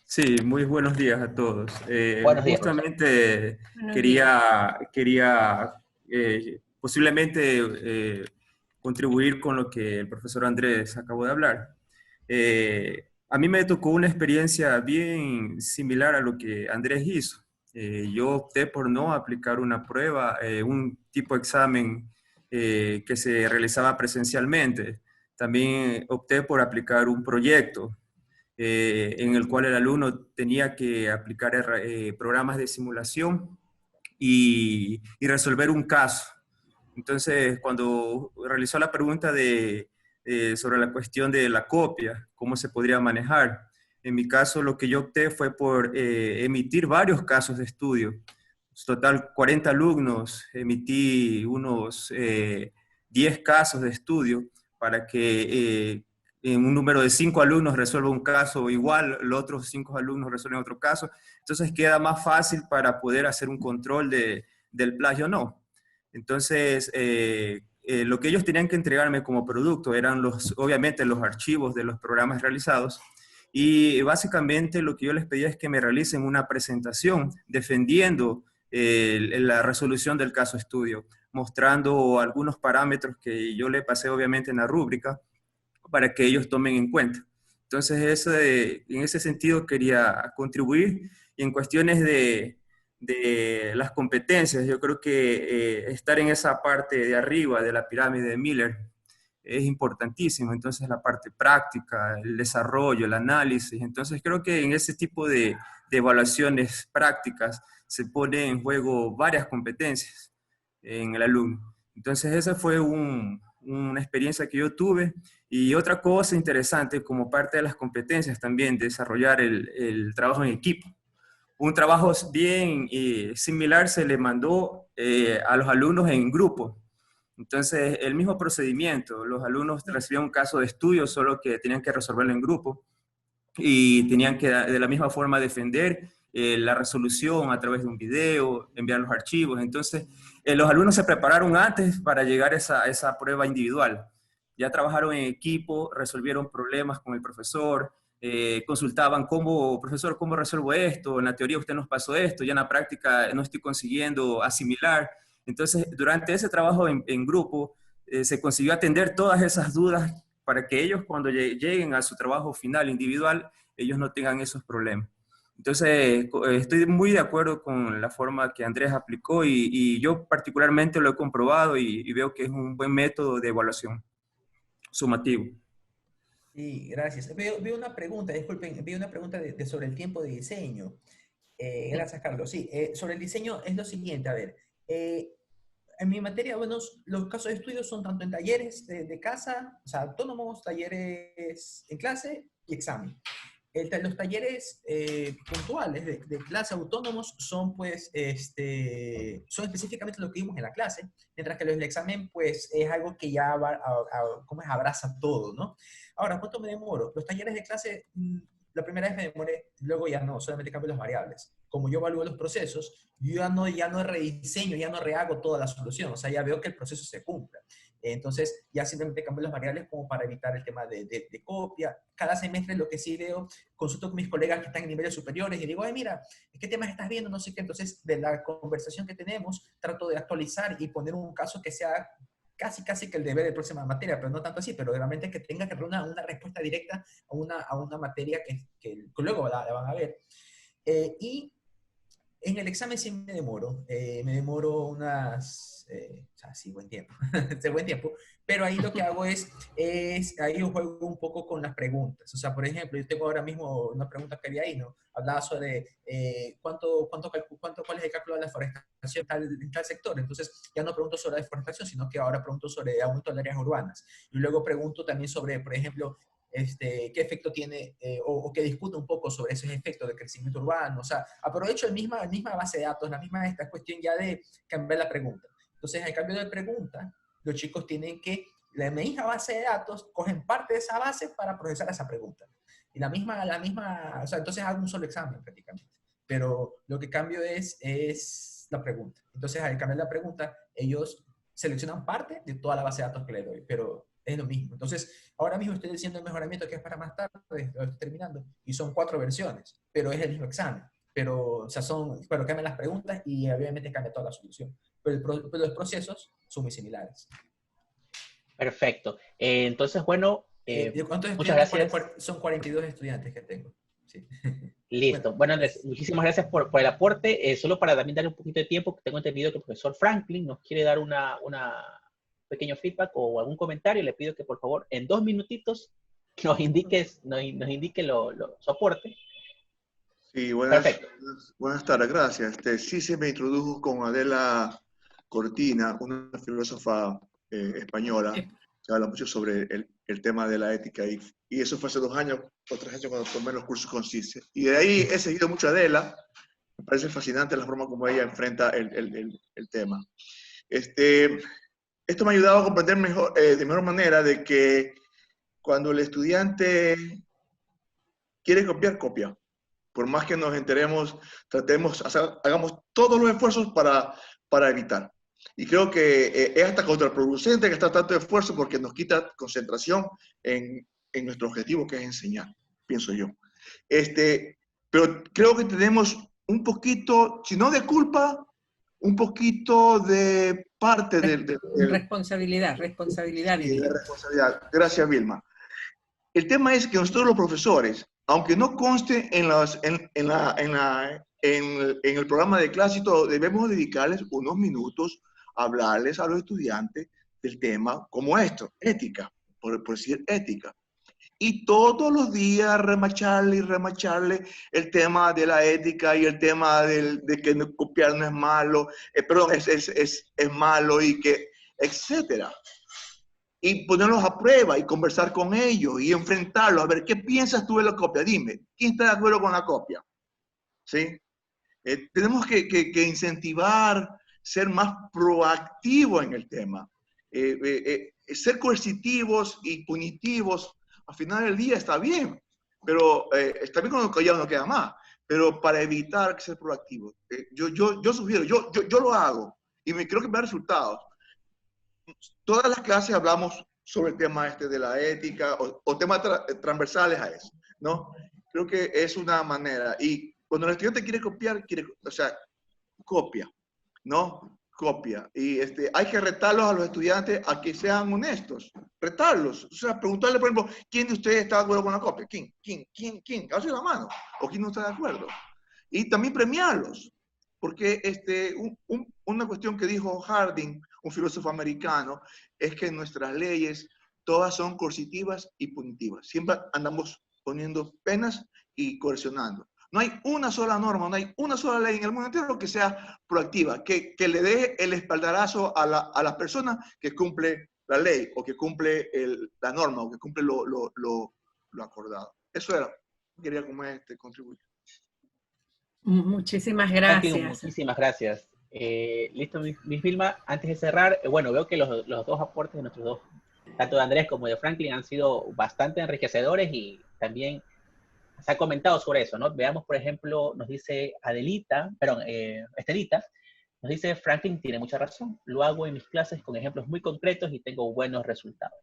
Speaker 10: Sí, muy buenos días a todos.
Speaker 1: Buenos días,
Speaker 10: justamente quería posiblemente contribuir con lo que el profesor Andrés acabó de hablar. A mí me tocó una experiencia bien similar a lo que Andrés hizo. Yo opté por no aplicar una prueba, un tipo de examen que se realizaba presencialmente. También opté por aplicar un proyecto en el cual el alumno tenía que aplicar programas de simulación y resolver un caso. Entonces, cuando realizó la pregunta sobre la cuestión de la copia, cómo se podría manejar, en mi caso lo que yo opté fue por emitir varios casos de estudio. Total, 40 alumnos, emití unos 10 casos de estudio para que un número de 5 alumnos resuelva un caso igual, los otros 5 alumnos resuelven otro caso. Entonces queda más fácil para poder hacer un control del plagio o no. Entonces, lo que ellos tenían que entregarme como producto eran obviamente los archivos de los programas realizados, y básicamente lo que yo les pedía es que me realicen una presentación defendiendo la resolución del caso estudio, mostrando algunos parámetros que yo le pasé obviamente en la rúbrica para que ellos tomen en cuenta. Entonces, en ese sentido quería contribuir. Y en cuestiones de las competencias, yo creo que estar en esa parte de arriba de la pirámide de Miller es importantísimo. Entonces, la parte práctica, el desarrollo, el análisis. Entonces, creo que en ese tipo de evaluaciones prácticas se pone en juego varias competencias en el alumno. Entonces, esa fue una experiencia que yo tuve. Y otra cosa interesante, como parte de las competencias también, desarrollar el trabajo en equipo. Un trabajo bien similar se le mandó a los alumnos en grupo. Entonces, el mismo procedimiento, los alumnos recibían un caso de estudio, solo que tenían que resolverlo en grupo y tenían que de la misma forma defender la resolución a través de un video, enviar los archivos. Entonces, los alumnos se prepararon antes para llegar a esa prueba individual. Ya trabajaron en equipo, resolvieron problemas con el profesor, consultaban profesor, ¿cómo resuelvo esto? En la teoría usted nos pasó esto, ya en la práctica no estoy consiguiendo asimilar. Entonces, durante ese trabajo en grupo, se consiguió atender todas esas dudas para que ellos, cuando lleguen a su trabajo final individual, ellos no tengan esos problemas. Entonces, estoy muy de acuerdo con la forma que Andrés aplicó y yo particularmente lo he comprobado y veo que es un buen método de evaluación sumativo.
Speaker 9: Sí, gracias. Veo una pregunta, disculpen, veo una pregunta sobre el tiempo de diseño. Gracias, Carlos. Sí, sobre el diseño es lo siguiente, a ver. En mi materia, bueno, los casos de estudio son tanto en talleres de casa, o sea, autónomos, talleres en clase y examen. Los talleres puntuales de clase autónomos son, pues, son específicamente lo que vimos en la clase, mientras que los del examen, pues, es algo que ya abraza todo, ¿no? Ahora, ¿cuánto me demoro? Los talleres de clase, la primera vez me demoré, luego ya no, solamente cambio las variables. Como yo evalúo los procesos, yo ya no rediseño, ya no rehago toda la solución, o sea, ya veo que el proceso se cumpla. Entonces, ya simplemente cambio las variables como para evitar el tema de copia. Cada semestre lo que sí veo, consulto con mis colegas que están en niveles superiores y digo, ay, mira, ¿qué temas estás viendo? No sé qué. Entonces, de la conversación que tenemos, trato de actualizar y poner un caso que sea casi que el deber de próxima materia, pero no tanto así, pero realmente que tenga que dar una respuesta directa a una materia que luego la van a ver. Y en el examen sí me demoro unas, o sea, sí, buen tiempo, buen tiempo, pero ahí lo que hago ahí yo juego un poco con las preguntas. O sea, por ejemplo, yo tengo ahora mismo una pregunta que había ahí, ¿no? Hablaba sobre cuál es el cálculo de la deforestación en tal sector. Entonces, ya no pregunto sobre la deforestación, sino que ahora pregunto sobre aumento de áreas urbanas. Y luego pregunto también sobre, por ejemplo, qué efecto tiene, o que discute un poco sobre esos efectos de crecimiento urbano. O sea, aprovecho la misma base de datos, esta cuestión ya de cambiar la pregunta. Entonces, al cambio de pregunta, los chicos tienen que, la misma base de datos, cogen parte de esa base para procesar esa pregunta. Y o sea, entonces hago un solo examen prácticamente. Pero lo que cambio es la pregunta. Entonces, al cambiar la pregunta, ellos seleccionan parte de toda la base de datos que le doy, pero es lo mismo. Entonces, ahora mismo estoy diciendo el mejoramiento que es para más tarde, lo estoy terminando, y son 4 versiones, pero es el mismo examen. Pero, o sea, pero cambian las preguntas y obviamente cambia toda la solución. pero los procesos son muy similares.
Speaker 1: Perfecto. Entonces, bueno,
Speaker 9: ¿Cuántos
Speaker 1: muchas
Speaker 9: estudiantes?
Speaker 1: gracias.
Speaker 9: Son 42 estudiantes que tengo. Sí.
Speaker 1: Listo. Bueno, Andrés, muchísimas gracias por el aporte. Solo para también darle un poquito de tiempo, que tengo entendido que el profesor Franklin nos quiere dar una pequeño feedback o algún comentario. Le pido que por favor en 2 minutitos nos indique su aporte.
Speaker 5: Sí, buenas tardes, gracias. Sí se me introdujo con Adela Cortina, una filósofa española, que habla mucho sobre el tema de la ética, y eso fue hace 2 años o 3 años cuando tomé los cursos con CICE. Y de ahí he seguido mucho a Adela, me parece fascinante la forma como ella enfrenta el tema. Esto me ha ayudado a comprender mejor, de mejor manera de que cuando el estudiante quiere copiar, copia. Por más que nos enteremos, hagamos todos los esfuerzos para evitar. Y creo que es hasta contraproducente que está tanto esfuerzo porque nos quita concentración en nuestro objetivo, que es enseñar, pienso yo. Pero creo que tenemos un poquito, si no de culpa, un poquito de parte del
Speaker 3: responsabilidad.
Speaker 5: Sí, de responsabilidad. Gracias, Vilma. El tema es que nosotros los profesores, aunque no conste en el programa de clase y todo, debemos dedicarles unos minutos a hablarles a los estudiantes del tema como esto, ética, por decir ética. Y todos los días remacharle el tema de la ética y el tema de que copiar no es malo, es malo y que, etcétera. Y ponerlos a prueba y conversar con ellos y enfrentarlos. A ver, ¿qué piensas tú de la copia? Dime, ¿quién está de acuerdo con la copia? ¿Sí? Tenemos que incentivar, ser más proactivos en el tema. Ser coercitivos y punitivos, al final del día está bien, pero está bien cuando callado no queda más. Pero para evitar ser proactivos, yo sugiero, yo lo hago y creo que me da resultados. Todas las clases hablamos sobre el tema de la ética o temas transversales a eso, ¿no? Creo que es una manera. Y cuando el estudiante quiere copiar, copia, ¿no? Copia. Y hay que retarlos a los estudiantes a que sean honestos. Retarlos. O sea, preguntarle, por ejemplo, ¿quién de ustedes está de acuerdo con la copia? ¿Quién? Alce la mano. ¿O quién no está de acuerdo? Y también premiarlos. Porque una cuestión que dijo Harding, un filósofo americano, es que nuestras leyes todas son coercitivas y punitivas. Siempre andamos poniendo penas y coercionando. No hay una sola norma, no hay una sola ley en el mundo entero que sea proactiva, que le dé el espaldarazo a la persona que cumple la ley o que cumple la norma o que cumple lo acordado. Eso era. Quería contribuir.
Speaker 3: Muchísimas gracias.
Speaker 1: Muchísimas gracias. Listo, Miss Vilma. Antes de cerrar, bueno, veo que los 2 aportes de nuestros 2, tanto de Andrés como de Franklin, han sido bastante enriquecedores y también se ha comentado sobre eso, ¿no? Veamos, por ejemplo, nos dice Estelita, nos dice: Franklin tiene mucha razón. Lo hago en mis clases con ejemplos muy concretos y tengo buenos resultados.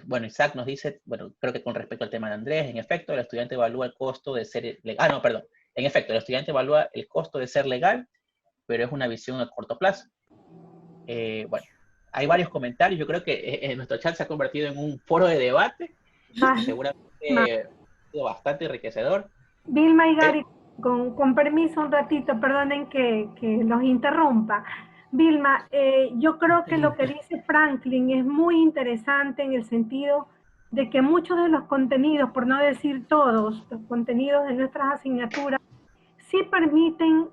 Speaker 1: Bueno, Isaac nos dice, bueno, creo que con respecto al tema de Andrés, en efecto, el estudiante evalúa el costo de ser legal. En efecto, el estudiante evalúa el costo de ser legal, pero es una visión a corto plazo. Bueno, hay varios comentarios. Yo creo que nuestro chat se ha convertido en un foro de debate. Seguramente ha sido bastante enriquecedor.
Speaker 11: Vilma y Gary, con permiso un ratito, perdonen que los interrumpa. Vilma, yo creo que lo que dice Franklin es muy interesante en el sentido de que muchos de los contenidos, por no decir todos, los contenidos de nuestras asignaturas, sí permiten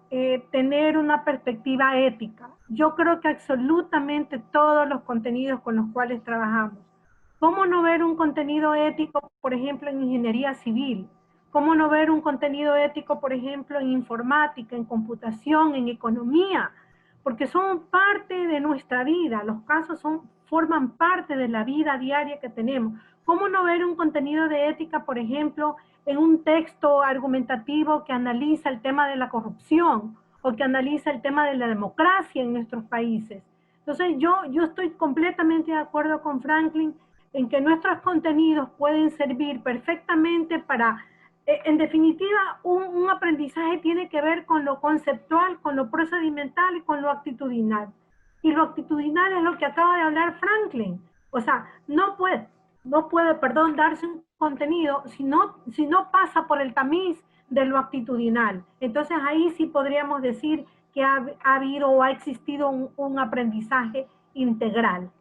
Speaker 11: tener una perspectiva ética. Yo creo que absolutamente todos los contenidos con los cuales trabajamos. ¿Cómo no ver un contenido ético, por ejemplo, en ingeniería civil? ¿Cómo no ver un contenido ético, por ejemplo, en informática, en computación, en economía? Porque son parte de nuestra vida, los casos forman parte de la vida diaria que tenemos. ¿Cómo no ver un contenido de ética, por ejemplo, en un texto argumentativo que analiza el tema de la corrupción o que analiza el tema de la democracia en nuestros países? Entonces yo estoy completamente de acuerdo con Franklin en que nuestros contenidos pueden servir perfectamente para En definitiva, un aprendizaje tiene que ver con lo conceptual, con lo procedimental y con lo actitudinal. Y lo actitudinal es lo que acaba de hablar Franklin. O sea, no puede, darse un contenido si no pasa por el tamiz de lo actitudinal. Entonces ahí sí podríamos decir que ha habido o ha existido un aprendizaje integral.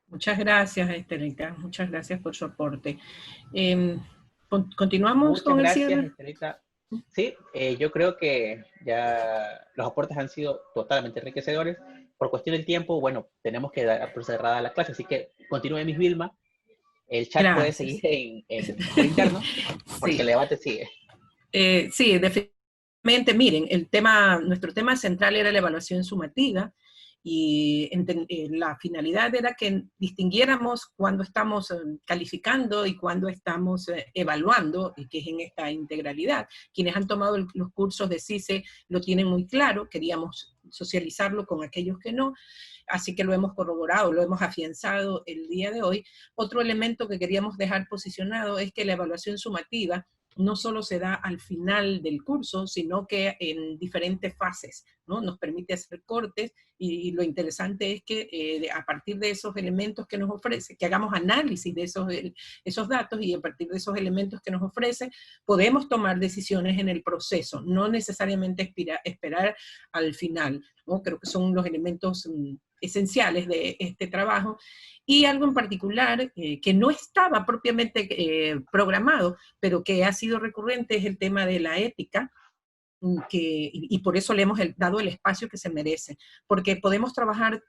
Speaker 3: Muchas gracias, Estelita. Muchas gracias por su aporte. ¿Continuamos con el cierre?
Speaker 1: Estelita. Sí, yo creo que ya los aportes han sido totalmente enriquecedores. Por cuestión del tiempo, bueno, tenemos que dar por cerrada la clase, así que continúe, Miss Vilma. El chat puede seguir en interno, porque sí, el debate sigue.
Speaker 3: Sí, definitivamente, miren, nuestro tema central era la evaluación sumativa, y la finalidad era que distinguiéramos cuando estamos calificando y cuando estamos evaluando, y que es en esta integralidad. Quienes han tomado los cursos de CICE lo tienen muy claro, queríamos socializarlo con aquellos que no, así que lo hemos corroborado, lo hemos afianzado el día de hoy. Otro elemento que queríamos dejar posicionado es que la evaluación sumativa no solo se da al final del curso, sino que en diferentes fases, ¿no? Nos permite hacer cortes, y lo interesante es que a partir de esos elementos que nos ofrece, que hagamos análisis de esos datos, y a partir de esos elementos que nos ofrece, podemos tomar decisiones en el proceso, no necesariamente esperar al final, ¿no? Creo que son los elementos esenciales de este trabajo. Y algo en particular que no estaba propiamente programado, pero que ha sido recurrente, es el tema de la ética, y por eso le hemos dado el espacio que se merece, porque podemos trabajar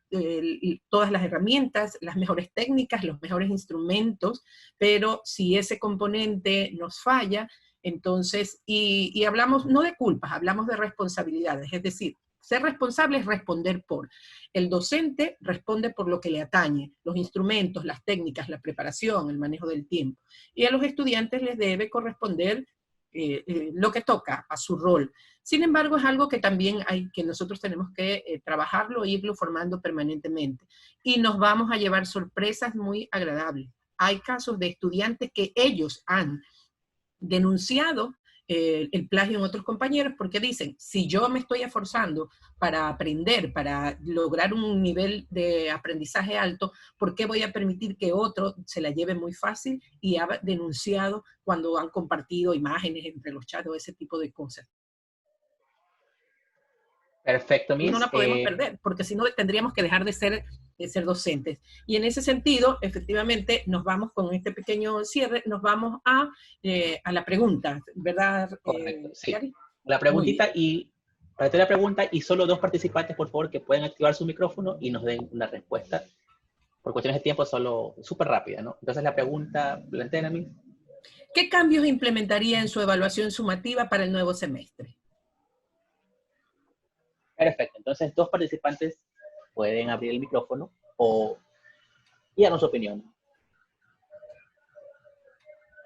Speaker 3: todas las herramientas, las mejores técnicas, los mejores instrumentos, pero si ese componente nos falla, entonces, y hablamos no de culpas, hablamos de responsabilidades, es decir, ser responsable es responder por. El docente responde por lo que le atañe, los instrumentos, las técnicas, la preparación, el manejo del tiempo. Y a los estudiantes les debe corresponder lo que toca a su rol. Sin embargo, es algo que también nosotros tenemos que trabajarlo e irlo formando permanentemente. Y nos vamos a llevar sorpresas muy agradables. Hay casos de estudiantes que ellos han denunciado el plagio en otros compañeros, porque dicen, si yo me estoy esforzando para aprender, para lograr un nivel de aprendizaje alto, ¿por qué voy a permitir que otro se la lleve muy fácil? Y ha denunciado cuando han compartido imágenes entre los chats o ese tipo de cosas.
Speaker 1: Perfecto, Miss.
Speaker 3: No la podemos perder, porque si no tendríamos que dejar de ser docentes. Y en ese sentido, efectivamente, nos vamos con este pequeño cierre, nos vamos a la pregunta, ¿verdad?
Speaker 1: Correcto, sí. La preguntita, y para hacer la pregunta, y solo 2 participantes, por favor, que pueden activar su micrófono y nos den una respuesta. Por cuestiones de tiempo, solo súper rápida, ¿no? Entonces la pregunta, plantea, Miss.
Speaker 3: ¿Qué cambios implementaría en su evaluación sumativa para el nuevo semestre?
Speaker 1: Perfecto, entonces 2 participantes pueden abrir el micrófono y darnos su opinión.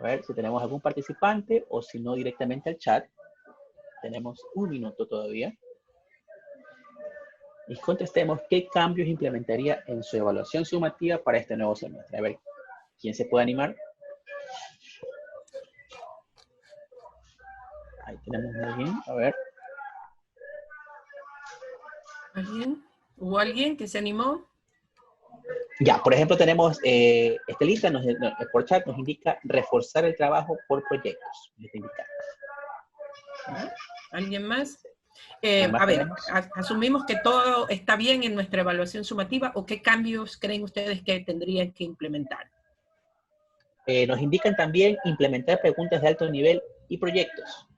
Speaker 1: A ver si tenemos algún participante, o si no, directamente al chat. Tenemos 1 minuto todavía. Y contestemos qué cambios implementaría en su evaluación sumativa para este nuevo semestre. A ver, ¿quién se puede animar? Ahí tenemos muy bien, a ver.
Speaker 3: ¿Alguien? ¿Hubo alguien que se animó?
Speaker 1: Ya, por ejemplo, tenemos Estelita, por chat nos indica reforzar el trabajo por proyectos.
Speaker 3: ¿Alguien más? A ver, asumimos que todo está bien en nuestra evaluación sumativa, ¿o qué cambios creen ustedes que tendrían que implementar?
Speaker 1: Nos indican también implementar preguntas de alto nivel y proyectos.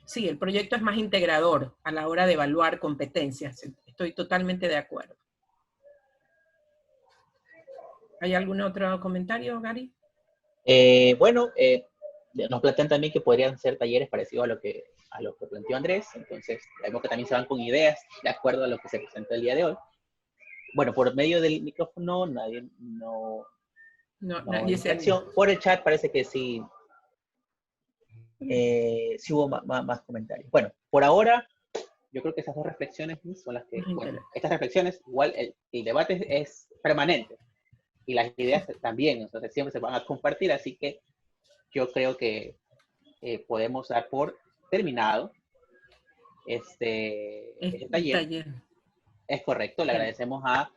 Speaker 3: Sí, el proyecto es más integrador a la hora de evaluar competencias. Estoy totalmente de acuerdo. ¿Hay algún otro comentario, Gary?
Speaker 1: Bueno, nos plantean también que podrían ser talleres parecidos a lo que planteó Andrés. Entonces, vemos que también se van con ideas de acuerdo a lo que se presentó el día de hoy. Bueno, por medio del micrófono, nadie se acción. Por el chat parece que sí. Sí hubo más comentarios. Bueno, por ahora, yo creo que esas 2 reflexiones son las que, bueno, estas reflexiones, igual el debate es permanente. y las ideas también, entonces siempre se van a compartir, así que yo creo que podemos dar por terminado este taller. Es correcto, le agradecemos a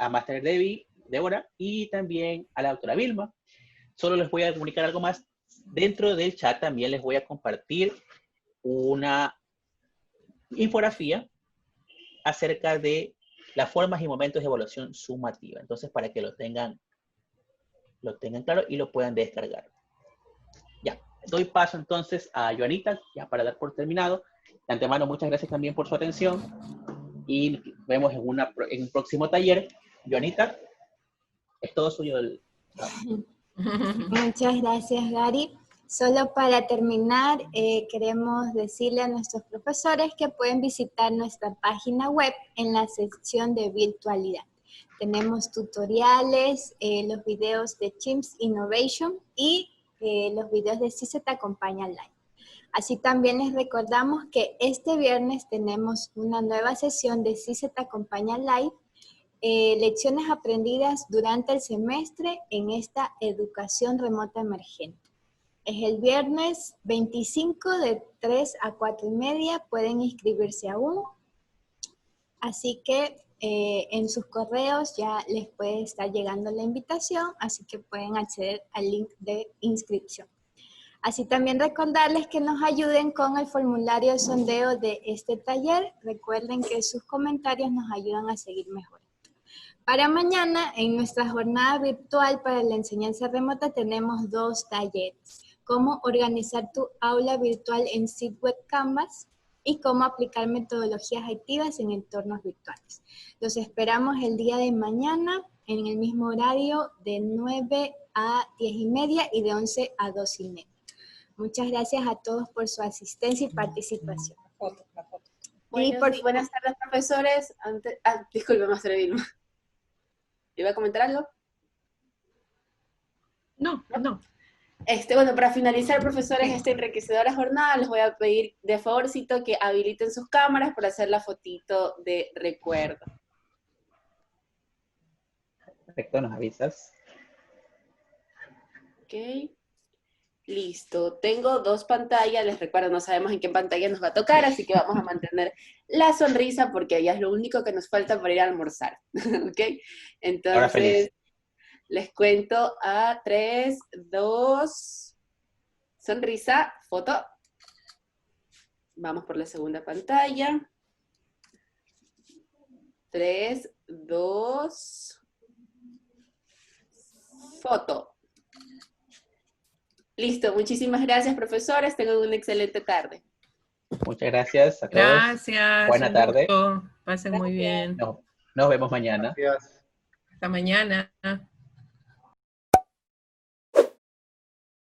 Speaker 1: Master Debbie, Débora, y también a la doctora Vilma. Solo les voy a comunicar algo más. Dentro del chat también les voy a compartir una infografía acerca de las formas y momentos de evaluación sumativa. Entonces, para que lo tengan claro y lo puedan descargar. Ya, doy paso entonces a Joanita, ya para dar por terminado. De antemano, muchas gracias también por su atención y nos vemos en un próximo taller. Joanita, es todo suyo.
Speaker 12: Muchas gracias, Gary. Solo para terminar, queremos decirle a nuestros profesores que pueden visitar nuestra página web en la sección de virtualidad. Tenemos tutoriales, los videos de Chimps Innovation y los videos de Si Se Te Acompaña Live. Así también les recordamos que este viernes tenemos una nueva sesión de Si Se Te Acompaña Live, lecciones aprendidas durante el semestre en esta educación remota emergente. Es el viernes 25 de 3 a 4 y media, pueden inscribirse aún. Así que en sus correos ya les puede estar llegando la invitación, así que pueden acceder al link de inscripción. Así también recordarles que nos ayuden con el formulario de sondeo de este taller. Recuerden que sus comentarios nos ayudan a seguir mejor. Para mañana, en nuestra jornada virtual para la enseñanza remota, tenemos 2 talleres. Cómo organizar tu aula virtual en SIGWeb Canvas y cómo aplicar metodologías activas en entornos virtuales. Los esperamos el día de mañana en el mismo horario de 9 a 10 y media y de 11 a 2 y media. Muchas gracias a todos por su asistencia y participación.
Speaker 13: Buenas tardes, profesores. Disculpe, Maestra Vilma. ¿Iba a comentar algo?
Speaker 3: No.
Speaker 13: Bueno, para finalizar, profesores, esta enriquecedora jornada, les voy a pedir de favorcito que habiliten sus cámaras para hacer la fotito de recuerdo.
Speaker 1: Perfecto, nos avisas.
Speaker 13: Ok. Listo. Tengo 2 pantallas, les recuerdo, no sabemos en qué pantalla nos va a tocar, así que vamos a mantener la sonrisa porque ya es lo único que nos falta para ir a almorzar. ¿Ok? Entonces, les cuento a 3, 2, sonrisa, foto. Vamos por la segunda pantalla. 3, 2, foto. Listo, muchísimas gracias, profesores. Tengan una excelente tarde.
Speaker 1: Muchas gracias a todos.
Speaker 3: Gracias.
Speaker 1: Buena tarde.
Speaker 3: Pasen muy bien.
Speaker 1: Nos vemos mañana.
Speaker 3: Hasta mañana.